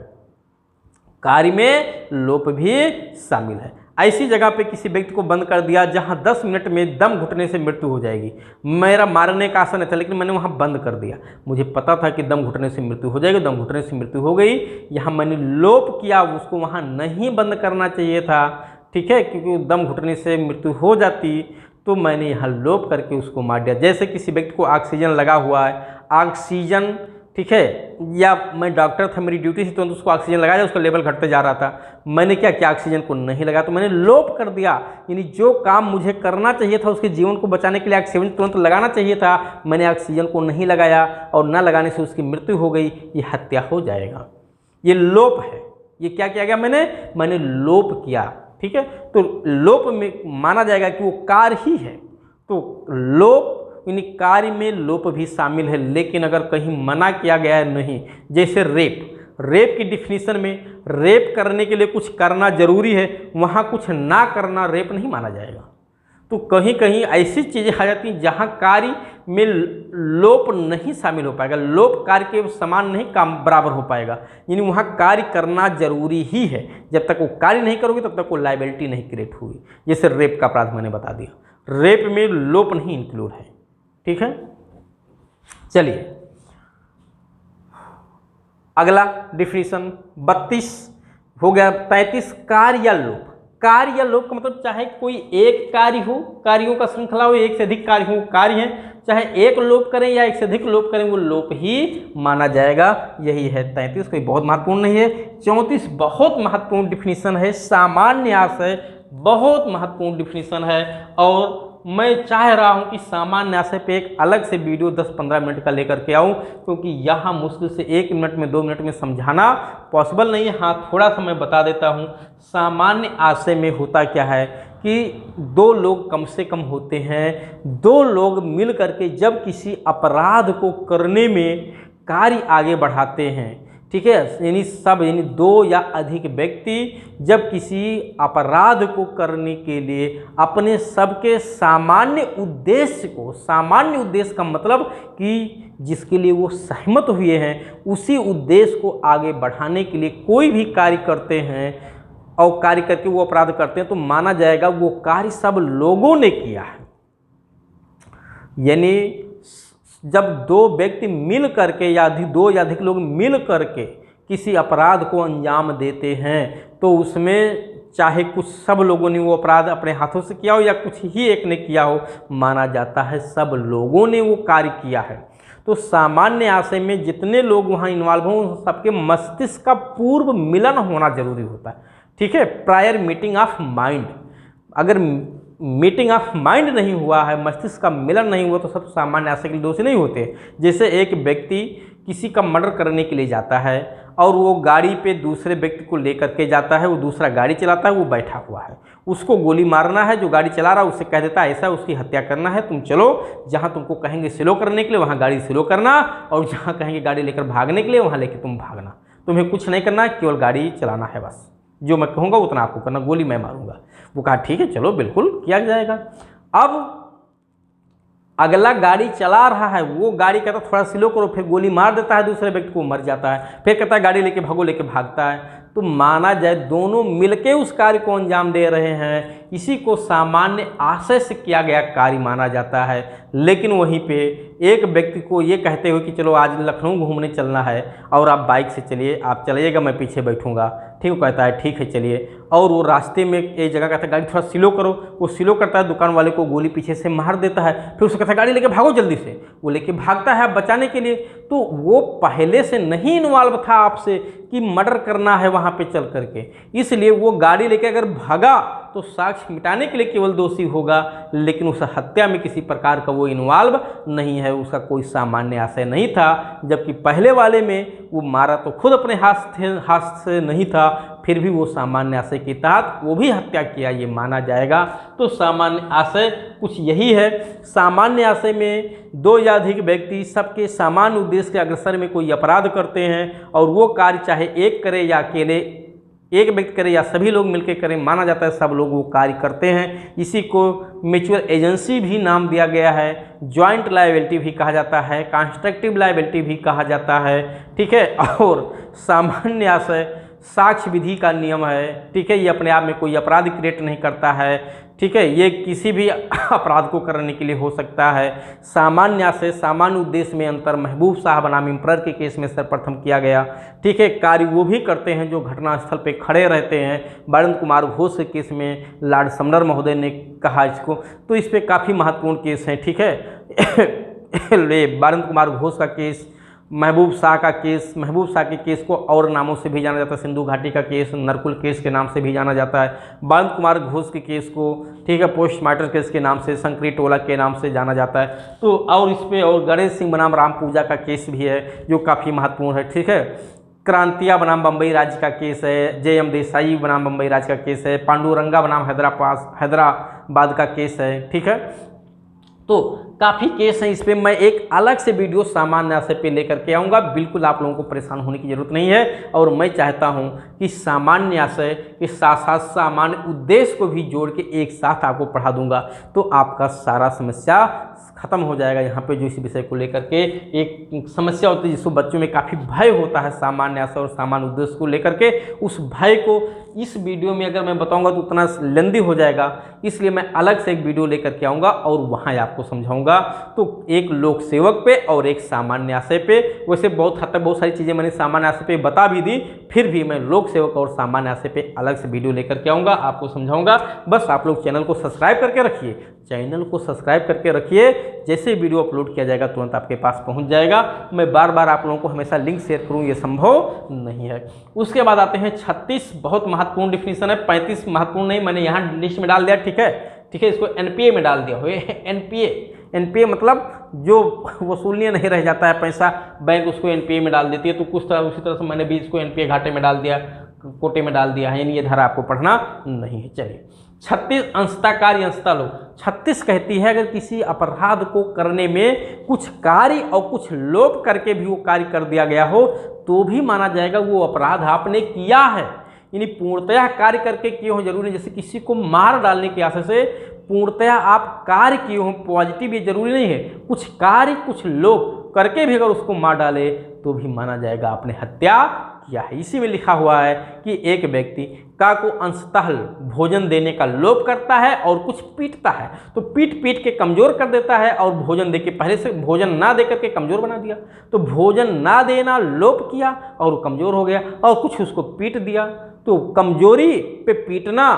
कार्य में लोप भी शामिल है। ऐसी जगह पे किसी व्यक्ति को बंद कर दिया जहां 10 मिनट में दम घुटने से मृत्यु हो जाएगी। मेरा मारने का आशा नहीं था, लेकिन मैंने वहां बंद कर दिया। मुझे पता था कि दम घुटने से मृत्यु हो जाएगी, दम घुटने से मृत्यु हो गई। यहाँ मैंने लोप किया, उसको वहां नहीं बंद करना चाहिए था, ठीक है, क्योंकि दम घुटने से मृत्यु हो जाती, तो मैंने यहाँ लोप करके उसको मार दिया। जैसे किसी व्यक्ति को ऑक्सीजन लगा हुआ है, ऑक्सीजन, ठीक है, या मैं डॉक्टर था, मेरी ड्यूटी थी, तो उसको ऑक्सीजन लगाया, उसका लेवल घटते जा रहा था, मैंने क्या किया, ऑक्सीजन को नहीं लगाया, तो मैंने लोप कर दिया। यानी जो काम मुझे करना चाहिए था, उसके जीवन को बचाने के लिए ऑक्सीजन तुरंत लगाना चाहिए था, मैंने ऑक्सीजन को नहीं लगाया और न लगाने से उसकी मृत्यु हो गई, ये हत्या हो जाएगा। ये लोप है। ये क्या किया गया, मैंने लोप किया, ठीक है। तो लोप में माना जाएगा कि वो कार्य ही है, तो लोप यानी कार्य में लोप भी शामिल है। लेकिन अगर कहीं मना किया गया है नहीं, जैसे रेप की डिफिनीशन में रेप करने के लिए कुछ करना जरूरी है, वहाँ कुछ ना करना रेप नहीं माना जाएगा। तो कहीं कहीं ऐसी चीज़ें आ जाती हैं जहाँ कार्य में लोप नहीं शामिल हो पाएगा, लोप कार्य के समान नहीं काम बराबर हो पाएगा, यानी वहाँ कार्य करना जरूरी ही है। जब तक वो कार्य नहीं करोगे तब तक वो लाइबिलिटी नहीं क्रिएट हुई। जैसे रेप का अपराध मैंने बता दिया, रेप में लोप नहीं इंक्लूड है, ठीक है। चलिए अगला डिफिनीशन 32 हो गया। 33 कार्य या लोप। कार्य या लोप का मतलब चाहे कोई एक कार्य हो, कार्यों का श्रृंखला हो, एक से अधिक कार्य हो, कार्य है, चाहे एक लोप करें या एक से अधिक लोप करें, वो लोप ही माना जाएगा। यही है 33, कोई बहुत महत्वपूर्ण नहीं है। 34 बहुत महत्वपूर्ण डिफिनीशन है, सामान्य आशय, बहुत महत्वपूर्ण डिफिनीशन है। और मैं चाह रहा हूं कि सामान्य आशय पे एक अलग से वीडियो 10-15 मिनट का लेकर के आऊं, क्योंकि यहाँ मुश्किल से 1 मिनट में 2 मिनट में समझाना पॉसिबल नहीं है। हाँ, थोड़ा सा मैं बता देता हूं। सामान्य आशय में होता क्या है कि 2 लोग कम से कम होते हैं, 2 लोग मिल करके जब किसी अपराध को करने में कार्य आगे बढ़ाते हैं, ठीक है, यानी 2 या अधिक व्यक्ति जब किसी अपराध को करने के लिए अपने सबके सामान्य उद्देश्य का मतलब कि जिसके लिए वो सहमत हुए हैं, उसी उद्देश्य को आगे बढ़ाने के लिए कोई भी कार्य करते हैं और कार्य करके वो अपराध करते हैं, तो माना जाएगा वो कार्य सब लोगों ने किया है। यानी जब 2 व्यक्ति मिल करके या 2 या अधिक लोग मिल करके किसी अपराध को अंजाम देते हैं, तो उसमें चाहे कुछ सब लोगों ने वो अपराध अपने हाथों से किया हो या कुछ ही एक ने किया हो, माना जाता है सब लोगों ने वो कार्य किया है। तो सामान्य आशय में जितने लोग वहाँ इन्वॉल्व हों, सबके मस्तिष्क का पूर्व मिलन होना जरूरी होता है, ठीक है, प्रायर मीटिंग ऑफ माइंड। अगर मीटिंग ऑफ माइंड नहीं हुआ है, मस्तिष्क का मिलन नहीं हुआ, तो सब सामान्य आशय के दोषी नहीं होते। जैसे एक व्यक्ति किसी का मर्डर करने के लिए जाता है और वो गाड़ी पे दूसरे व्यक्ति को लेकर के जाता है, वो दूसरा गाड़ी चलाता है, वो बैठा हुआ है, उसको गोली मारना है, जो गाड़ी चला रहा है उससे कह देता है ऐसा उसकी हत्या करना है, तुम चलो, जहाँ तुमको कहेंगे स्लो करने के लिए वहाँ गाड़ी स्लो करना, और जहाँ कहेंगे गाड़ी लेकर भागने के लिए वहाँ लेकर तुम भागना, तुम्हें कुछ नहीं करना, केवल गाड़ी चलाना है, बस जो मैं कहूँगा उतना आपको करना, गोली मैं मारूंगा। वो कहा ठीक है चलो बिल्कुल किया जाएगा। अब अगला गाड़ी चला रहा है, वो गाड़ी कहता थोड़ा स्लो करो, फिर गोली मार देता है दूसरे व्यक्ति को, मर जाता है, फिर कहता है गाड़ी लेके भागो, लेके भागता है। तो माना जाए दोनों मिलके उस कार्य को अंजाम दे रहे हैं, इसी को सामान्य आशय से किया गया कार्य माना जाता है। लेकिन वहीं पे एक व्यक्ति को ये कहते हुए कि चलो आज लखनऊ घूमने चलना है और आप बाइक से चलिए, आप चलिएगा मैं पीछे बैठूंगा, ठीक है, कहता है ठीक है चलिए, और वो रास्ते में एक जगह कहता है गाड़ी थोड़ा स्लो करो, वो स्लो करता है, दुकान वाले को गोली पीछे से मार देता है, फिर उसको कहता है गाड़ी लेके भागो जल्दी से, वो लेके भागता है बचाने के लिए। तो वो पहले से नहीं इन्वॉल्व था आपसे कि मर्डर करना है वहाँ पे चल करके, इसलिए वो गाड़ी लेके अगर भागा तो साक्ष्य मिटाने के लिए केवल दोषी होगा, लेकिन उस हत्या में किसी प्रकार का वो इन्वॉल्व नहीं है, उसका कोई सामान्य आशय नहीं था। जबकि पहले वाले में वो मारा तो खुद अपने हाथ से नहीं था, फिर भी वो सामान्य आशय के तहत वो भी हत्या किया, ये माना जाएगा। तो सामान्य आशय कुछ यही है। सामान्य आशय में 2 या अधिक व्यक्ति सबके सामान्य उद्देश्य के अग्रसर में कोई अपराध करते हैं, और वो कार्य चाहे एक करे या अकेले एक व्यक्ति करे या सभी लोग मिलकर करें, माना जाता है सब लोग वो कार्य करते हैं। इसी को म्यूचुअल एजेंसी भी नाम दिया गया है, जॉइंट लायबिलिटी भी कहा जाता है, कंस्ट्रक्टिव लायबिलिटी भी कहा जाता है, ठीक है। और सामान्य आशय साक्ष्य विधि का नियम है, ठीक है। ये अपने आप में कोई अपराध क्रिएट नहीं करता है, ठीक है। ये किसी भी अपराध को करने के लिए हो सकता है। सामान्य आशय सामान्य उद्देश्य में अंतर महबूब शाह बनाम एम्परर के केस में सर्वप्रथम किया गया, ठीक है। कार्य वो भी करते हैं जो घटनास्थल पे खड़े रहते हैं। बारेंद्र कुमार घोष के केस में लॉर्ड समनर महोदय ने कहा इसको, तो इस पर काफ़ी महत्वपूर्ण केस है, ठीक है। बारेंद्र कुमार घोष का केस, महबूब शाह का केस, महबूब शाह के केस को और नामों से भी जाना जाता है। सिंधु घाटी का केस नरकुल केस के नाम से भी जाना जाता है। बारेंद्र कुमार घोष के केस को, ठीक है, पोस्टमार्टम केस के नाम से, संकरी टोला के नाम से जाना जाता है। तो और इस पे और गणेश सिंह बनाम राम पूजा का केस भी है जो काफ़ी महत्वपूर्ण है, ठीक है। क्रांतिया बनाम बम्बई राज्य का केस है, JM देसाई बनाम बम्बई राज्य का केस है, पांडुरंगा बनाम हैदराबाद का केस है, ठीक है। तो काफ़ी केस हैं, इस पर मैं एक अलग से वीडियो सामान्य आशय पे लेकर के आऊँगा। बिल्कुल आप लोगों को परेशान होने की ज़रूरत नहीं है। और मैं चाहता हूँ कि सामान्य आशय के साथ साथ सामान्य उद्देश्य को भी जोड़ के एक साथ आपको पढ़ा दूंगा, तो आपका सारा समस्या खत्म हो जाएगा। यहाँ पे जो इस विषय को लेकर के एक समस्या होती है जिसको बच्चों में काफ़ी भय होता है सामान्य आशय और सामान्य उद्देश्य को लेकर के, उस भय को इस वीडियो में अगर मैं बताऊंगा तो उतना लेंदी हो जाएगा, इसलिए मैं अलग से एक वीडियो लेकर के आऊँगा और वहाँ आपको समझाऊंगा। तो एक लोक सेवक पे और एक सामान्य आशय पे, वैसे बहुत हद तक बहुत सारी चीज़ें मैंने सामान्य आशय पे बता भी दी, फिर भी मैं लोक सेवक और सामान्य आशय पे अलग से वीडियो लेकर के आऊँगा, आपको समझाऊंगा। बस आप लोग चैनल को सब्सक्राइब करके रखिए, चैनल को सब्सक्राइब करके रखिए, जैसे वीडियो अपलोड किया जाएगा तुरंत आपके पास पहुंच जाएगा। मैं बार बार आप लोगों को हमेशा लिंक शेयर करूं, ये संभव नहीं है। उसके बाद आते हैं 36 बहुत महत्वपूर्ण डिफिनीशन है, 35 महत्वपूर्ण नहीं, मैंने यहाँ लिस्ट में डाल दिया, ठीक है, ठीक है। इसको NPA में डाल दिया हुए, NPA मतलब जो वसूलनीय नहीं रह जाता है पैसा, बैंक उसको NPA में डाल देती है। तो कुछ तरह उसी तरह से मैंने भी इसको NPA घाटे में डाल दिया, कोटे में डाल दिया है, यानी ये धारा आपको पढ़ना नहीं है। चलिए 36 अंशता कार्य अंशता लोप। 36 कहती है अगर किसी अपराध को करने में कुछ कार्य और कुछ लोप करके भी वो कार्य कर दिया गया हो तो भी माना जाएगा वो अपराध आपने किया है। यानी पूर्णतया कार्य करके किए हो, जरूरी नहीं, जैसे किसी को मार डालने के आशय से पूर्णतया आप कार्य किए हो, पॉजिटिव ये जरूरी नहीं है, कुछ कार्य कुछ लोप करके भी अगर उसको मार डाले तो भी माना जाएगा आपने हत्या किया है। इसी में लिखा हुआ है कि एक व्यक्ति का को अंशतः भोजन देने का लोभ करता है और कुछ पीटता है, तो पीट के कमजोर कर देता है और भोजन दे के पहले से भोजन ना दे करके कमजोर बना दिया। तो भोजन ना देना लोभ किया और कमजोर हो गया, और कुछ उसको पीट दिया, तो कमजोरी पे पीटना,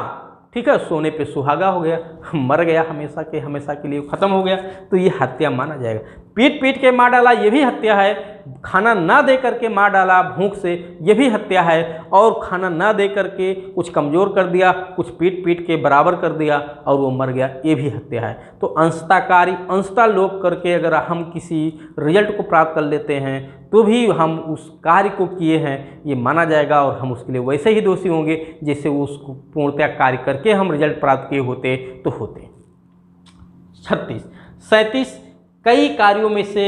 ठीक है, सोने पे सुहागा हो गया, मर गया हमेशा के लिए खत्म हो गया, तो ये हत्या माना जाएगा। पीट के मार डाला ये भी हत्या है, खाना ना दे करके मार डाला भूख से ये भी हत्या है, और खाना ना दे करके कुछ कमज़ोर कर दिया, कुछ पीट के बराबर कर दिया और वो मर गया, ये भी हत्या है। तो अंशता कार्य अंशता लोप करके अगर हम किसी रिजल्ट को प्राप्त कर लेते हैं तो भी हम उस कार्य को किए हैं ये माना जाएगा, और हम उसके लिए वैसे ही दोषी होंगे जैसे उसको पूर्णतया कार्य करके हम रिजल्ट प्राप्त किए होते तो होते। 37 कई कार्यों में से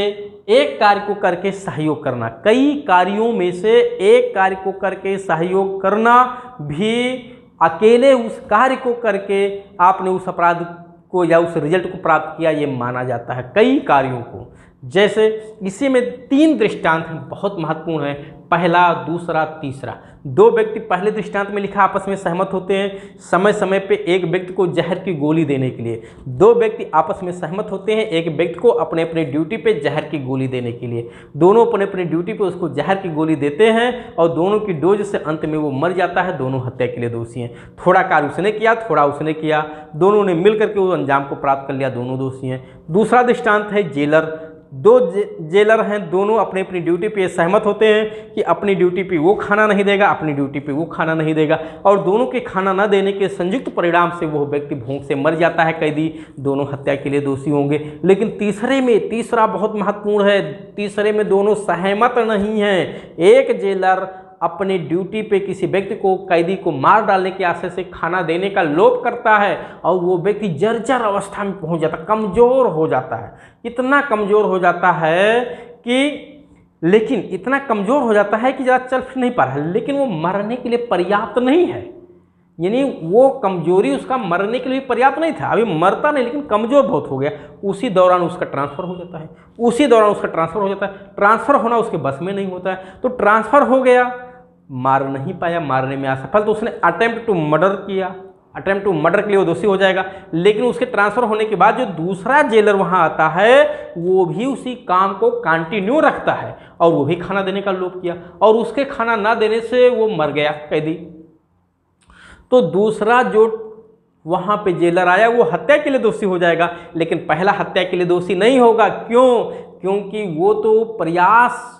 एक कार्य को करके सहयोग करना। कई कार्यों में से एक कार्य को करके सहयोग करना भी अकेले उस कार्य को करके आपने उस अपराध को या उस रिजल्ट को प्राप्त किया ये माना जाता है। कई कार्यों को, जैसे इसी में 3 दृष्टांत हैं बहुत महत्वपूर्ण है, पहला, दूसरा, तीसरा। 2 व्यक्ति पहले दृष्टांत में लिखा आपस में सहमत होते हैं समय समय पे एक व्यक्ति को जहर की गोली देने के लिए। 2 व्यक्ति आपस में सहमत होते हैं एक व्यक्ति को अपने अपने ड्यूटी पे जहर की गोली देने के लिए। दोनों अपने अपने ड्यूटी पे उसको जहर की गोली देते हैं और दोनों की डोज से अंत में वो मर जाता है। दोनों हत्या के लिए दोषी हैं। थोड़ा कार्य उसने किया, थोड़ा उसने किया, दोनों ने मिल करके उस अंजाम को प्राप्त कर लिया, दोनों दोषी हैं। दूसरा दृष्टांत है जेलर। 2 जेलर हैं, दोनों अपनी अपनी ड्यूटी पे सहमत होते हैं कि अपनी ड्यूटी पे वो खाना नहीं देगा, अपनी ड्यूटी पे वो खाना नहीं देगा, और दोनों के खाना न देने के संयुक्त परिणाम से वो व्यक्ति भूख से मर जाता है कैदी। दोनों हत्या के लिए दोषी होंगे। लेकिन तीसरा बहुत महत्वपूर्ण है, तीसरे में दोनों सहमत नहीं हैं। एक जेलर अपने ड्यूटी पे किसी व्यक्ति को, कैदी को मार डालने के आशय से खाना देने का लोभ करता है और वो व्यक्ति जर्जर अवस्था में पहुंच जाता है, कमज़ोर हो जाता है, इतना कमज़ोर हो जाता है कि इतना कमज़ोर हो जाता है कि ज़्यादा चल फिर नहीं पा रहा है, लेकिन वो मरने के लिए पर्याप्त नहीं है। यानी वो कमजोरी उसका मरने के लिए पर्याप्त नहीं था, अभी मरता नहीं लेकिन कमज़ोर बहुत हो गया। उसी दौरान उसका ट्रांसफ़र हो जाता है, ट्रांसफ़र होना उसके बस में नहीं होता है। तो ट्रांसफ़र हो गया मार नहीं पाया, मारने में असफल, तो उसने अटेम्प्ट टू मर्डर किया, अटेम्प्ट टू मर्डर के लिए वो दोषी हो जाएगा। लेकिन उसके ट्रांसफर होने के बाद जो दूसरा जेलर वहां आता है वो भी उसी काम को कंटिन्यू रखता है और वो भी खाना देने का लोभ किया और उसके खाना ना देने से वो मर गया कैदी। तो दूसरा जो वहां पे जेलर आया वो हत्या के लिए दोषी हो जाएगा, लेकिन पहला हत्या के लिए दोषी नहीं होगा। क्यों? क्योंकि वो तो प्रयास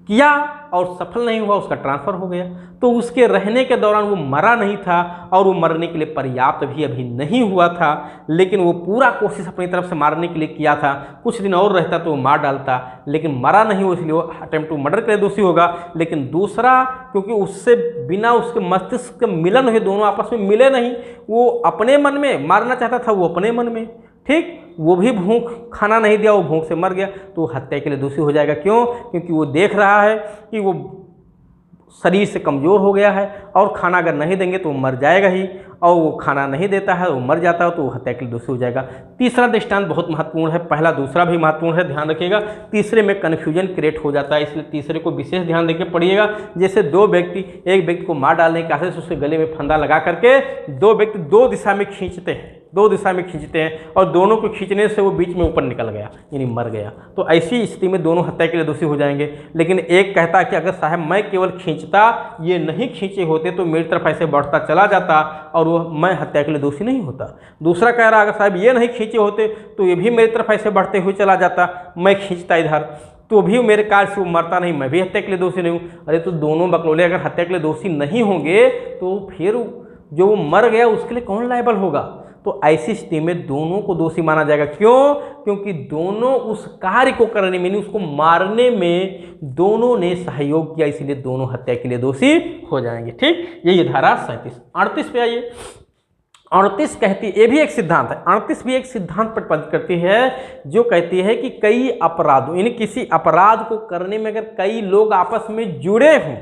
किया और सफल नहीं हुआ, उसका ट्रांसफर हो गया। तो उसके रहने के दौरान वो मरा नहीं था और वो मरने के लिए पर्याप्त भी अभी नहीं हुआ था, लेकिन वो पूरा कोशिश अपनी तरफ से मारने के लिए किया था। कुछ दिन और रहता तो वो मार डालता, लेकिन मरा नहीं हो, इसलिए वो अटेम्प्ट टू मर्डर के लिए दोषी होगा। लेकिन दूसरा, क्योंकि उससे बिना उसके मस्तिष्क के मिलन हुए, दोनों आपस में मिले नहीं, वो अपने मन में मारना चाहता था, वो अपने मन में, ठीक, वो भी भूख, खाना नहीं दिया, वो भूख से मर गया, तो वो हत्या के लिए दोषी हो जाएगा। क्यों? क्योंकि वो देख रहा है कि वो शरीर से कमज़ोर हो गया है और खाना अगर नहीं देंगे तो वो मर जाएगा ही, और वो खाना नहीं देता है, वो मर जाता है, तो वो हत्या के लिए दोषी हो जाएगा। तीसरा दृष्टांत बहुत महत्वपूर्ण है, पहला दूसरा भी महत्वपूर्ण है, ध्यान रखिएगा। तीसरे में कन्फ्यूजन क्रिएट हो जाता है, इसलिए तीसरे को विशेष ध्यान देकर पढ़िएगा। जैसे दो व्यक्ति, एक व्यक्ति को मार डालने के आशय से उसके गले में फंदा लगा करके दो व्यक्ति दो दिशा में खींचते हैं, दो दिशा में खींचते हैं और दोनों को खींचने से वो बीच में ऊपर निकल गया, यानी मर गया। तो ऐसी स्थिति में दोनों हत्या के लिए दोषी हो जाएंगे। लेकिन एक कहता है कि अगर साहब मैं केवल खींचता, ये नहीं खींचे होते तो मेरी तरफ ऐसे बढ़ता चला जाता और वो मैं हत्या के लिए दोषी नहीं होता। दूसरा कह रहा अगर साहब ये नहीं खींचे होते तो ये भी मेरी तरफ ऐसे बढ़ते हुए चला जाता, मैं खींचता इधर तो भी मेरे कार्य से वो मरता नहीं, मैं भी हत्या के लिए दोषी नहीं हूँ। अरे तो दोनों बकलोले अगर हत्या के लिए दोषी नहीं होंगे तो फिर जो वो मर गया उसके लिए कौन लायबल होगा? तो ऐसी स्थिति में दोनों को दोषी माना जाएगा। क्यों? क्योंकि दोनों उस कार्य को करने में, उसको मारने में दोनों ने सहयोग किया, इसीलिए दोनों हत्या के लिए दोषी हो जाएंगे। ठीक, यही धारा 37। 38 पे आइए। 38 कहती, ये भी एक सिद्धांत है, 38 भी एक सिद्धांत प्रतिपादित करती है जो कहती है कि कई अपराधों, यानी किसी अपराध को करने में अगर कई लोग आपस में जुड़े हों,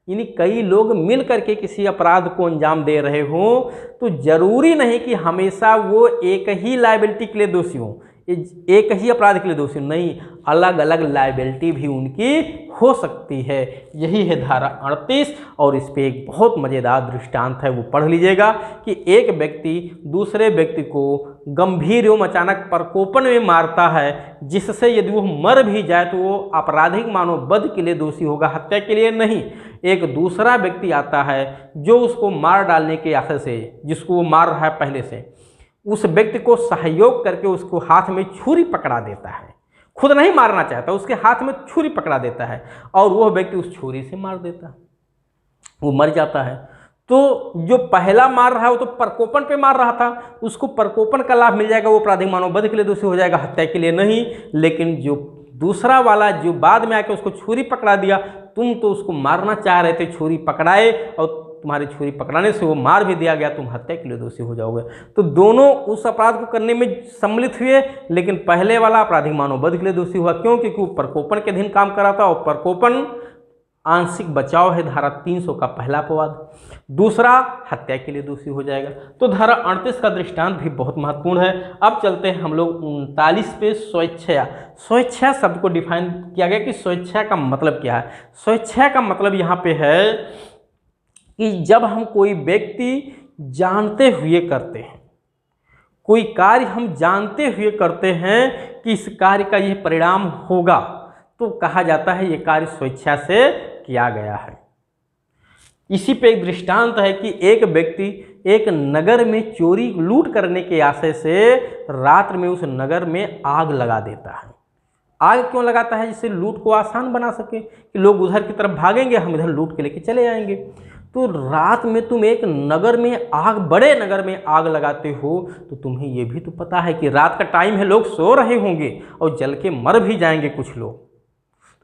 यानी कई लोग मिल करके किसी अपराध को अंजाम दे रहे हों, तो जरूरी नहीं कि हमेशा वो एक ही लायबिलिटी के लिए दोषी हों, एक ही अपराध के लिए दोषी नहीं, अलग अलग लायबिलिटी भी उनकी हो सकती है। यही है धारा 38। और इस पे एक बहुत मज़ेदार दृष्टांत है, वो पढ़ लीजिएगा कि एक व्यक्ति दूसरे व्यक्ति को गंभीर एवं अचानक प्रकोपन में मारता है, जिससे यदि वो मर भी जाए तो वो आपराधिक मानववध के लिए दोषी होगा, हत्या के लिए नहीं। एक दूसरा व्यक्ति आता है जो उसको मार डालने के आशय से, जिसको वो मार रहा है पहले से, उस व्यक्ति को सहयोग करके उसको हाथ में छुरी पकड़ा देता है, खुद नहीं मारना चाहता, उसके हाथ में छुरी पकड़ा देता है और वह व्यक्ति उस छुरी से मार देता है, वो मर जाता है। तो जो पहला मार रहा है वो तो प्रकोपन पे मार रहा था, उसको प्रकोपन का लाभ मिल जाएगा, वो आपराधिक मानववध के लिए दोषी हो जाएगा, हत्या के लिए नहीं। लेकिन जो दूसरा वाला जो बाद में आके उसको छुरी पकड़ा दिया, तुम तो उसको मारना चाह रहे थे, छुरी पकड़ाए और तुम्हारी छुरी पकड़ाने से वो मार भी दिया गया, तुम हत्या के लिए दोषी हो जाओगे। तो दोनों उस अपराध को करने में सम्मिलित हुए, लेकिन पहले वाला आपराधिक मानववध के लिए दोषी हुआ। क्यों? क्योंकि वो प्रकोपन के अधीन काम कर रहा था और प्रकोपन आंशिक बचाव है, धारा 300 का पहला अपवाद। दूसरा हत्या के लिए दोषी हो जाएगा। तो धारा 38 का दृष्टांत भी बहुत महत्वपूर्ण है। अब चलते हैं हम लोग 39 पे, स्वेच्छा। स्वेच्छा शब्द को डिफाइन किया गया कि स्वेच्छा का मतलब क्या है। स्वेच्छा का मतलब यहाँ पे है कि जब हम कोई व्यक्ति जानते हुए करते हैं, कोई कार्य हम जानते हुए करते हैं कि इस कार्य का यह परिणाम होगा, तो कहा जाता है ये कार्य स्वेच्छा से किया गया है। इसी पे एक दृष्टांत है कि एक व्यक्ति एक नगर में चोरी लूट करने के आशय से रात्र में उस नगर में आग लगा देता है। आग क्यों लगाता है? जिससे लूट को आसान बना सके, कि लोग उधर की तरफ भागेंगे, हम इधर लूट के लेके चले आएंगे। तो रात में तुम एक नगर में आग, बड़े नगर में आग लगाते हो, तो तुम्हें ये भी तो पता है कि रात का टाइम है, लोग सो रहे होंगे और जल के मर भी जाएंगे कुछ लोग।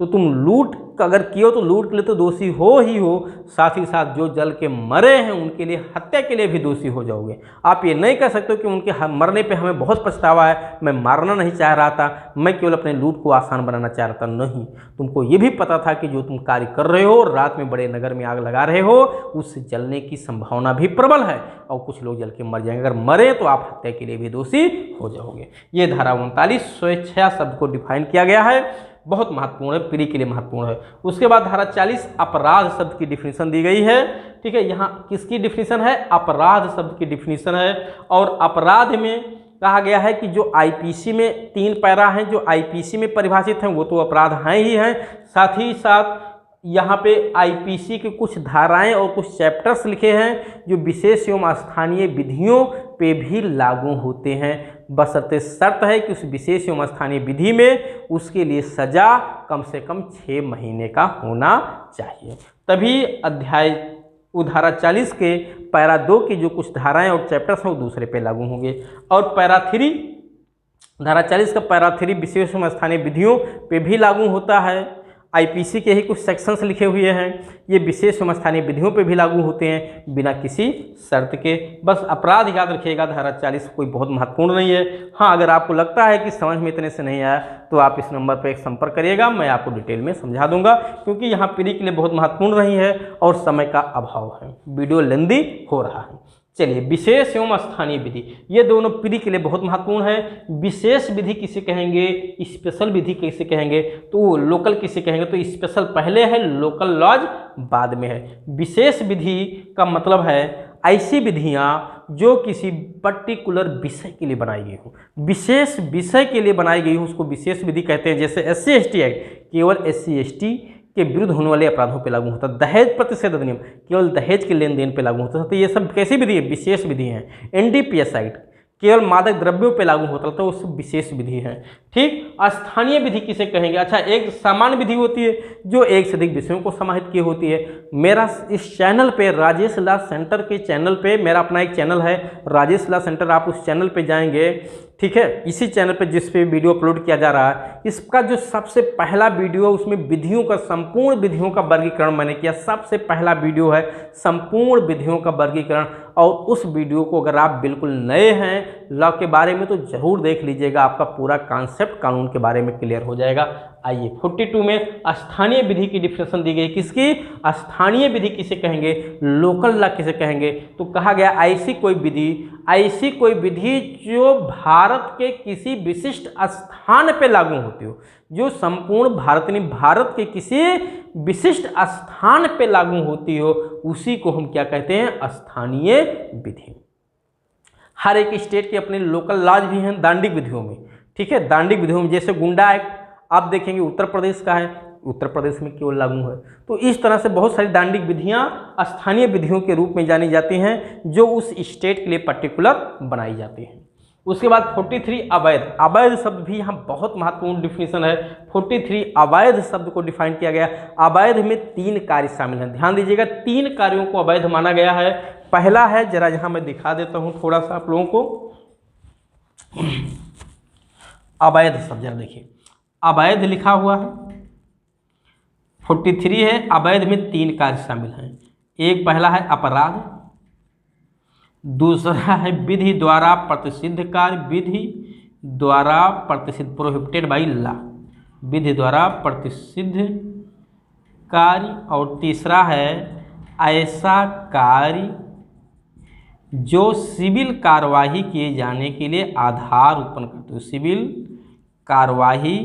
तो तुम लूट अगर किए हो तो लूट के लिए तो दोषी हो ही हो, साथ ही साथ जो जल के मरे हैं उनके लिए, हत्या के लिए भी दोषी हो जाओगे। आप ये नहीं कह सकते कि उनके मरने पे हमें बहुत पछतावा है, मैं मारना नहीं चाह रहा था, मैं केवल अपने लूट को आसान बनाना चाह रहा था। नहीं, तुमको ये भी पता था कि जो तुम कार्य कर रहे हो, रात में बड़े नगर में आग लगा रहे हो, उससे जलने की संभावना भी प्रबल है और कुछ लोग जल के मर जाएंगे। अगर मरे तो आप हत्या के लिए भी दोषी हो जाओगे। ये धारा 39 स्वेच्छा शब्द को डिफाइन किया गया है। बहुत महत्वपूर्ण है, प्री के लिए महत्वपूर्ण है। उसके बाद धारा 40 अपराध शब्द की डिफिनीशन दी गई है। ठीक है, यहाँ किसकी डिफिनीशन है? अपराध शब्द की डिफिनीशन है। और अपराध में कहा गया है कि जो आईपीसी में 3 पैरा हैं जो आईपीसी में परिभाषित हैं वो तो अपराध हैं ही हैं, साथ ही साथ यहाँ पे आईपीसी के कुछ धाराएं और कुछ चैप्टर्स लिखे हैं जो विशेष एवं स्थानीय विधियों पे भी लागू होते हैं, बशर्ते शर्त है कि उस विशेष एवं स्थानीय विधि में उसके लिए सजा कम से कम 6 महीने का होना चाहिए, तभी अध्याय धारा 40 के पैरा 2 की जो कुछ धाराएं और चैप्टर्स हैं वो दूसरे पे लागू होंगे। और पैरा 3 धारा 40 का पैरा 3 विशेष एवं स्थानीय विधियों पे भी लागू होता है। आईपीसी के ही कुछ सेक्शंस लिखे हुए हैं, ये विशेष एवं स्थानीय विधियों पे भी लागू होते हैं बिना किसी शर्त के। बस अपराध याद रखिएगा, धारा 40 कोई बहुत महत्वपूर्ण नहीं है। हाँ, अगर आपको लगता है कि समझ में इतने से नहीं आया तो आप इस नंबर पर एक संपर्क करिएगा, मैं आपको डिटेल में समझा दूंगा, क्योंकि यहाँ प्री के लिए बहुत महत्वपूर्ण नहीं है और समय का अभाव है, वीडियो लेंदी हो रहा है। चलिए, विशेष एवं स्थानीय विधि, ये दोनों प्री के लिए बहुत महत्वपूर्ण है। विशेष विधि किसे कहेंगे, स्पेशल विधि किसे कहेंगे, तो लोकल किसे कहेंगे, तो स्पेशल पहले है, लोकल लॉज बाद में है। विशेष विधि का मतलब है ऐसी विधियां जो किसी पर्टिकुलर विषय के लिए बनाई गई हो, विशेष विषय के लिए बनाई गई हो, उसको विशेष विधि कहते हैं। जैसे SC/ST एक्ट केवल SC/ST के विरुद्ध होने वाले अपराधों पे लागू होता है। दहेज प्रतिषेध अधिनियम केवल दहेज के लेन देन पे लागू होता है, तो ये सब कैसी विधि है? विशेष विधि है। NDPS एक्ट केवल मादक द्रव्यों पे लागू होता है, तो उस विशेष विधि है। ठीक, स्थानीय विधि किसे कहेंगे? अच्छा, एक सामान्य विधि होती है जो एक से अधिक विषयों को समाहित की होती है। मेरा इस चैनल पे राजेश लॉ सेंटर के चैनल पे मेरा अपना एक चैनल है राजेश लॉ सेंटर, आप उस चैनल पे जाएंगे, ठीक है, इसी चैनल पे जिस पे वीडियो अपलोड किया जा रहा है, इसका जो सबसे पहला वीडियो, उसमें विधियों का, संपूर्ण विधियों का वर्गीकरण मैंने किया। सबसे पहला वीडियो है संपूर्ण विधियों का वर्गीकरण, और उस वीडियो को अगर आप बिल्कुल नए हैं लॉ के बारे में तो जरूर देख लीजिएगा, आपका पूरा कॉन्सेप्ट कानून के बारे में क्लियर हो जाएगा। आइए, 42 में स्थानीय विधि की डिफिनेशन दी गई। किसकी? स्थानीय विधि किसे कहेंगे, लोकल लॉ किसे कहेंगे? तो कहा गया ऐसी कोई विधि जो भारत के किसी विशिष्ट स्थान पे लागू होती हो, जो संपूर्ण भारत यानी भारत के किसी विशिष्ट स्थान पे लागू होती हो, उसी को हम क्या कहते हैं? स्थानीय विधि। हर एक स्टेट के अपने लोकल लॉज भी हैं दांडिक विधियों में। ठीक है, दांडिक विधियों में जैसे गुंडा एक्ट आप देखेंगे उत्तर प्रदेश का है, उत्तर प्रदेश में केवल लागू है। तो इस तरह से बहुत सारी दांडिक विधियां स्थानीय विधियों के रूप में जानी जाती हैं, जो उस स्टेट के लिए पर्टिकुलर बनाई जाती हैं। उसके बाद 43 अवैध। अवैध शब्द भी यहाँ बहुत महत्वपूर्ण डिफिनीशन है। 43 अवैध शब्द को डिफाइन किया गया। अवैध में 3 कार्य शामिल हैं, ध्यान दीजिएगा, 3 कार्यों को अवैध माना गया है। पहला है, जरा यहाँ मैं दिखा देता हूँ थोड़ा सा आप लोगों को, अवैध शब्द जरा देखिए, अवैध लिखा हुआ है, 43 है। अवैध में 3 कार्य शामिल हैं। एक पहला है अपराध, दूसरा है विधि द्वारा प्रतिषिद्ध कार्य, विधि द्वारा प्रतिषिद्ध, प्रोहिबिटेड बाई लॉ, विधि द्वारा प्रतिषिद्ध कार्य, और तीसरा है ऐसा कार्य जो सिविल कार्यवाही किए जाने के लिए आधार उत्पन्न करते हो, सिविल कार्यवाही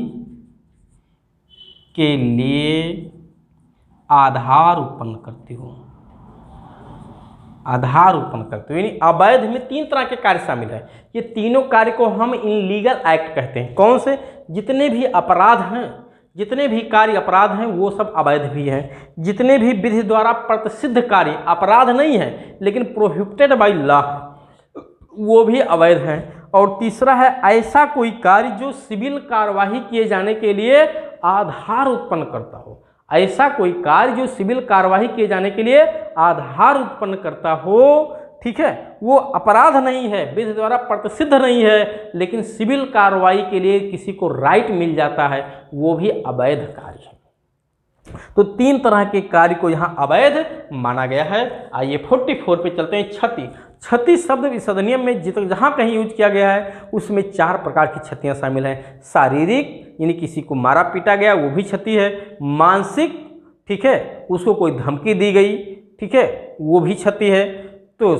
के लिए आधार उत्पन्न करती हो, आधार उत्पन्न करते हो। यानी अवैध में 3 तरह के कार्य शामिल है। ये तीनों कार्य को हम इनलीगल एक्ट कहते हैं। कौन से? जितने भी अपराध हैं, जितने भी कार्य अपराध हैं वो सब अवैध भी हैं। जितने भी विधि द्वारा प्रतिषिद्ध कार्य अपराध नहीं है लेकिन प्रोहिबिटेड बाई लॉ वो भी अवैध हैं। और तीसरा है ऐसा कोई कार्य जो सिविल कार्यवाही किए जाने के लिए आधार उत्पन्न करता हो, ऐसा कोई कार्य जो सिविल कार्यवाही किए जाने के लिए आधार उत्पन्न करता हो, ठीक है, वो अपराध नहीं है, विधि द्वारा प्रतिषिद्ध नहीं है, लेकिन सिविल कार्रवाई के लिए किसी को राइट मिल जाता है, वो भी अवैध कार्य है। तो 3 तरह के कार्य को यहाँ अवैध माना गया है। आइए 44 पे चलते हैं। क्षति। क्षति शब्द इस अधिनियम में जहाँ कहीं यूज किया गया है उसमें 4 प्रकार की क्षतियाँ शामिल हैं। शारीरिक यानी किसी को मारा पीटा गया वो भी क्षति है। मानसिक, ठीक है, उसको कोई धमकी दी गई, ठीक है, वो भी क्षति है। तो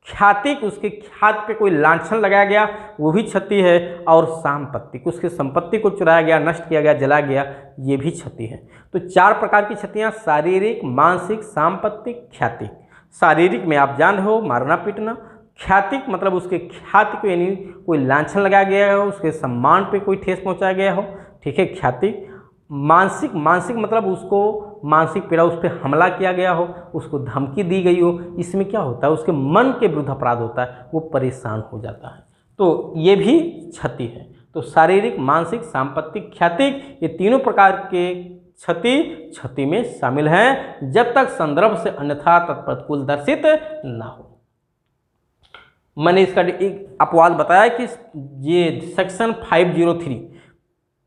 ख्यातिक, उसके ख्याति पे कोई लांछन लगाया गया, वो भी क्षति है। और सांपत्तिक, उसके संपत्ति को चुराया गया, नष्ट किया गया, जला गया, ये भी क्षति है। तो 4 प्रकार की क्षतियाँ, शारीरिक, मानसिक, सांपत्तिक, ख्यातिक। शारीरिक में आप जान रहे हो, मारना पीटना। ख्यातिक मतलब उसके ख्याति को यानी कोई लांछन लगाया गया हो, उसके सम्मान पे कोई ठेस पहुंचाया गया हो, ठीक है, ख्यातिक। मानसिक, मानसिक मतलब उसको मानसिक पीड़ा, उस पर हमला किया गया हो, उसको धमकी दी गई हो, इसमें क्या होता है, उसके मन के विरुद्ध अपराध होता है, वो परेशान हो जाता है, तो ये भी क्षति है। तो शारीरिक, मानसिक, सांपत्तिक, ख्यातिक, ये तीनों प्रकार के क्षति में शामिल हैं, जब तक संदर्भ से अन्यथा तत्प्रतिकूल दर्शित न हो। मैंने इसका एक अपवाद बताया कि ये सेक्शन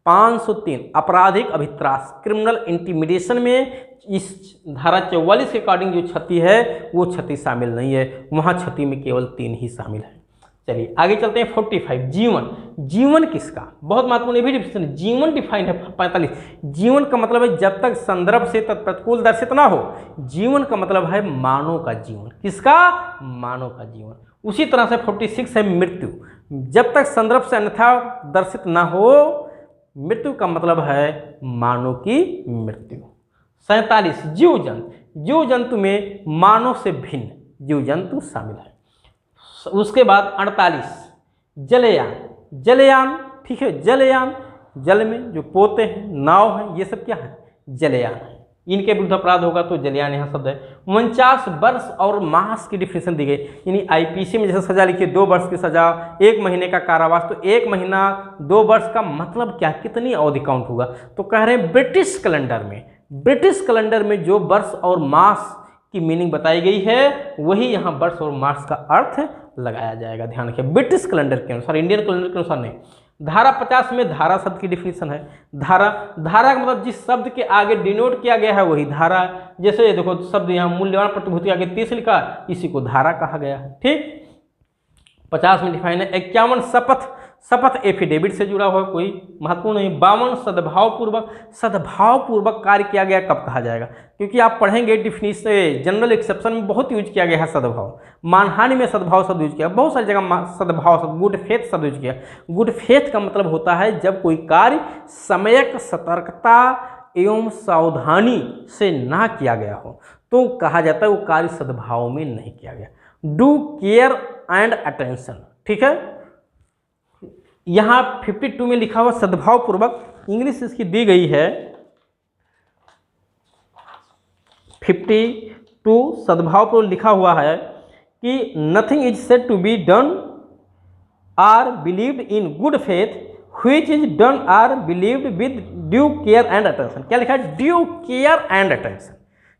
503 आपराधिक अभित्रास, क्रिमिनल इंटिमिडेशन में इस धारा 44 के अकॉर्डिंग जो क्षति है वो क्षति शामिल नहीं है, वहाँ क्षति में केवल 3 ही शामिल है। चलिए आगे चलते हैं। 45 जीवन। जीवन किसका, बहुत महत्वपूर्ण ये भी डिफिनेशन है। जीवन डिफाइंड है 45। जीवन का मतलब है जब तक संदर्भ से तत्प्रतिकूल दर्शित ना हो। जीवन का मतलब है मानव का जीवन। किसका, मानव का जीवन। उसी तरह से 46 है मृत्यु। जब तक संदर्भ से अन्यथा दर्शित ना हो, मृत्यु का मतलब है मानव की मृत्यु। 47 जीव जंतु। जीव जंतु में मानव से भिन्न जीव जंतु शामिल है। उसके बाद 48 जलयान। जलयान, ठीक है, जलयान, जल में जो पोते हैं, नाव है, ये सब क्या है, जलयान है। इनके विरुद्ध अपराध होगा तो जलयान यहाँ शब्द है। 49 वर्ष और मास की डिफिनेशन दी गई, यानी आईपीसी में जैसे सजा लिखी है 2 वर्ष की सजा, 1 महीने का कारावास, तो 1 महीना 2 वर्ष का मतलब क्या, कितनी अवधि काउंट होगा। तो कह रहे हैं ब्रिटिश कैलेंडर में जो वर्ष और मास की मीनिंग बताई गई है वही यहाँ वर्ष और मास का अर्थ लगाया जाएगा। ध्यान रखिए, ब्रिटिश कैलेंडर के अनुसार, इंडियन कैलेंडर के अनुसार नहीं। धारा 50 में धारा शब्द की डिफिनेशन है। धारा का मतलब जिस शब्द के आगे डिनोट किया गया है वही धारा। जैसे देखो शब्द यहाँ मूल्यवान प्रतिभूति आगे 30 लिखा, इसी को धारा कहा गया है, ठीक। 50 में डिफाइन है। 51 शपथ एफिडेविट से जुड़ा हुआ कोई महत्वपूर्ण नहीं। 52 सद्भावपूर्वक कार्य किया गया कब कहा जाएगा, क्योंकि आप पढ़ेंगे डिफिनेशन जनरल एक्सेप्शन में बहुत यूज किया गया है सद्भाव। मानहानि में सद्भाव शब्द यूज किया, बहुत सारी जगह सद्भाव शब्द, गुड फेथ शब्द यूज किया। गुड फेथ का मतलब होता है जब कोई कार्य सम्यक सतर्कता एवं सावधानी से ना किया गया हो तो कहा जाता है वो कार्य सद्भाव में नहीं किया गया। डू केयर एंड अटेंशन, ठीक है। यहाँ 52 में लिखा हुआ सद्भावपूर्वक, इंग्लिश इसकी दी गई है 52 सद्भावपूर्वक लिखा हुआ है कि nothing is said to be done or believed in good faith which is done or believed with due care and attention. क्या लिखा है, ड्यू केयर एंड अटेंशन,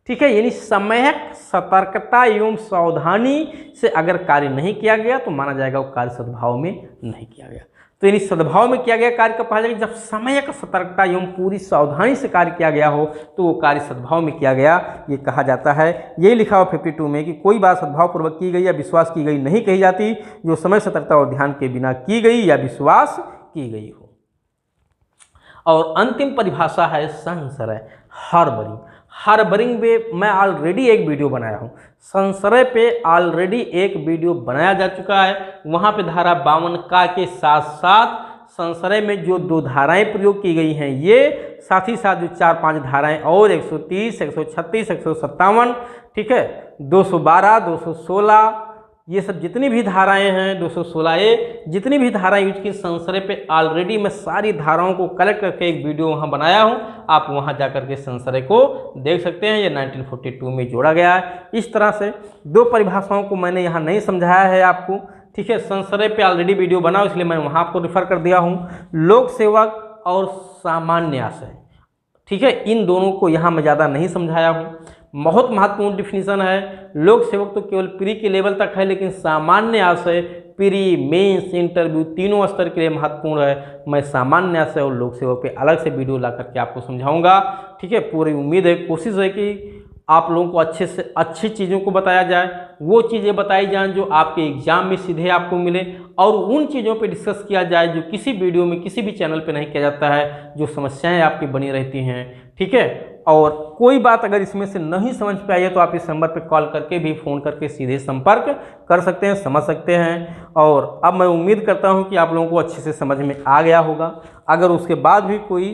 ठीक है। यानी सम्यक सतर्कता एवं सावधानी से अगर कार्य नहीं किया गया तो माना जाएगा वो कार्य सद्भाव में नहीं किया गया। तो यानी सद्भाव में किया गया कार्य कब कहा जाएगा, जब सम्यक सतर्कता एवं पूरी सावधानी से कार्य किया गया हो तो वो कार्य सद्भाव में किया गया, ये कहा जाता है। यही लिखा हुआ 52 में कि कोई बात सद्भावपूर्वक की गई या विश्वास की गई नहीं कही जाती जो समय सतर्कता और ध्यान के बिना की गई या विश्वास की गई हो। और अंतिम परिभाषा है संशय, हार्बरिंग। हार्बरिंग पे मैं ऑलरेडी एक वीडियो बनाया हूँ, संशय पे ऑलरेडी एक वीडियो बनाया जा चुका है। वहाँ पे धारा 52 का के साथ साथ संशय में जो 2 धाराएं प्रयोग की गई हैं ये, साथ ही साथ जो 4-5 धाराएं और 130, 136, 157, ठीक है, 212, 216, ये सब जितनी भी धाराएं हैं, 216A, जितनी भी धाराएं यूज की संशय पे ऑलरेडी मैं सारी धाराओं को कलेक्ट करके एक वीडियो वहाँ बनाया हूँ, आप वहाँ जा करके संशय को देख सकते हैं। ये 1942 में जोड़ा गया है। इस तरह से 2 परिभाषाओं को मैंने यहाँ नहीं समझाया है आपको, ठीक है। संशय पे ऑलरेडी वीडियो बनाओ इसलिए मैं वहाँ आपको रिफर कर दिया हूँ। लोक सेवक और सामान्य आशय, ठीक है, इन दोनों को यहाँ मैं ज़्यादा नहीं समझाया हूँ। बहुत महत्वपूर्ण डिफिनीशन है। लोक सेवक तो केवल प्री के लेवल तक है, लेकिन सामान्य आशय प्री, मेंस, इंटरव्यू तीनों स्तर के लिए महत्वपूर्ण है। मैं सामान्य आशय और लोक सेवक पे अलग से वीडियो ला करके आपको समझाऊंगा, ठीक है। पूरी उम्मीद है, कोशिश है कि आप लोगों को अच्छे से अच्छी चीज़ों को बताया जाए, वो चीज़ें बताई जाएं जो आपके एग्जाम में सीधे आपको मिले, और उन चीज़ों पे डिस्कस किया जाए जो किसी वीडियो में किसी भी चैनल पे नहीं किया जाता है, जो समस्याएं आपकी बनी रहती हैं, ठीक है। और कोई बात अगर इसमें से नहीं समझ पे आई है तो आप इस नंबर पे कॉल करके भी फ़ोन करके सीधे संपर्क कर सकते हैं, समझ सकते हैं। और अब मैं उम्मीद करता हूं कि आप लोगों को अच्छे से समझ में आ गया होगा। अगर उसके बाद भी कोई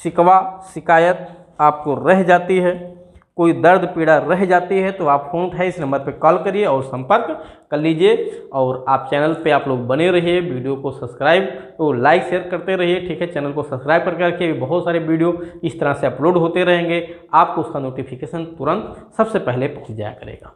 शिकवा शिकायत आपको रह जाती है, कोई दर्द पीड़ा रह जाती है, तो आप फ़ोन उठाइए, इस नंबर पे कॉल करिए और संपर्क कर लीजिए। और आप चैनल पे आप लोग बने रहिए, वीडियो को सब्सक्राइब तो लाइक शेयर करते रहिए, ठीक है। चैनल को सब्सक्राइब करके रखिए, बहुत सारे वीडियो इस तरह से अपलोड होते रहेंगे, आपको उसका नोटिफिकेशन तुरंत सबसे पहले पहुंच जाया करेगा।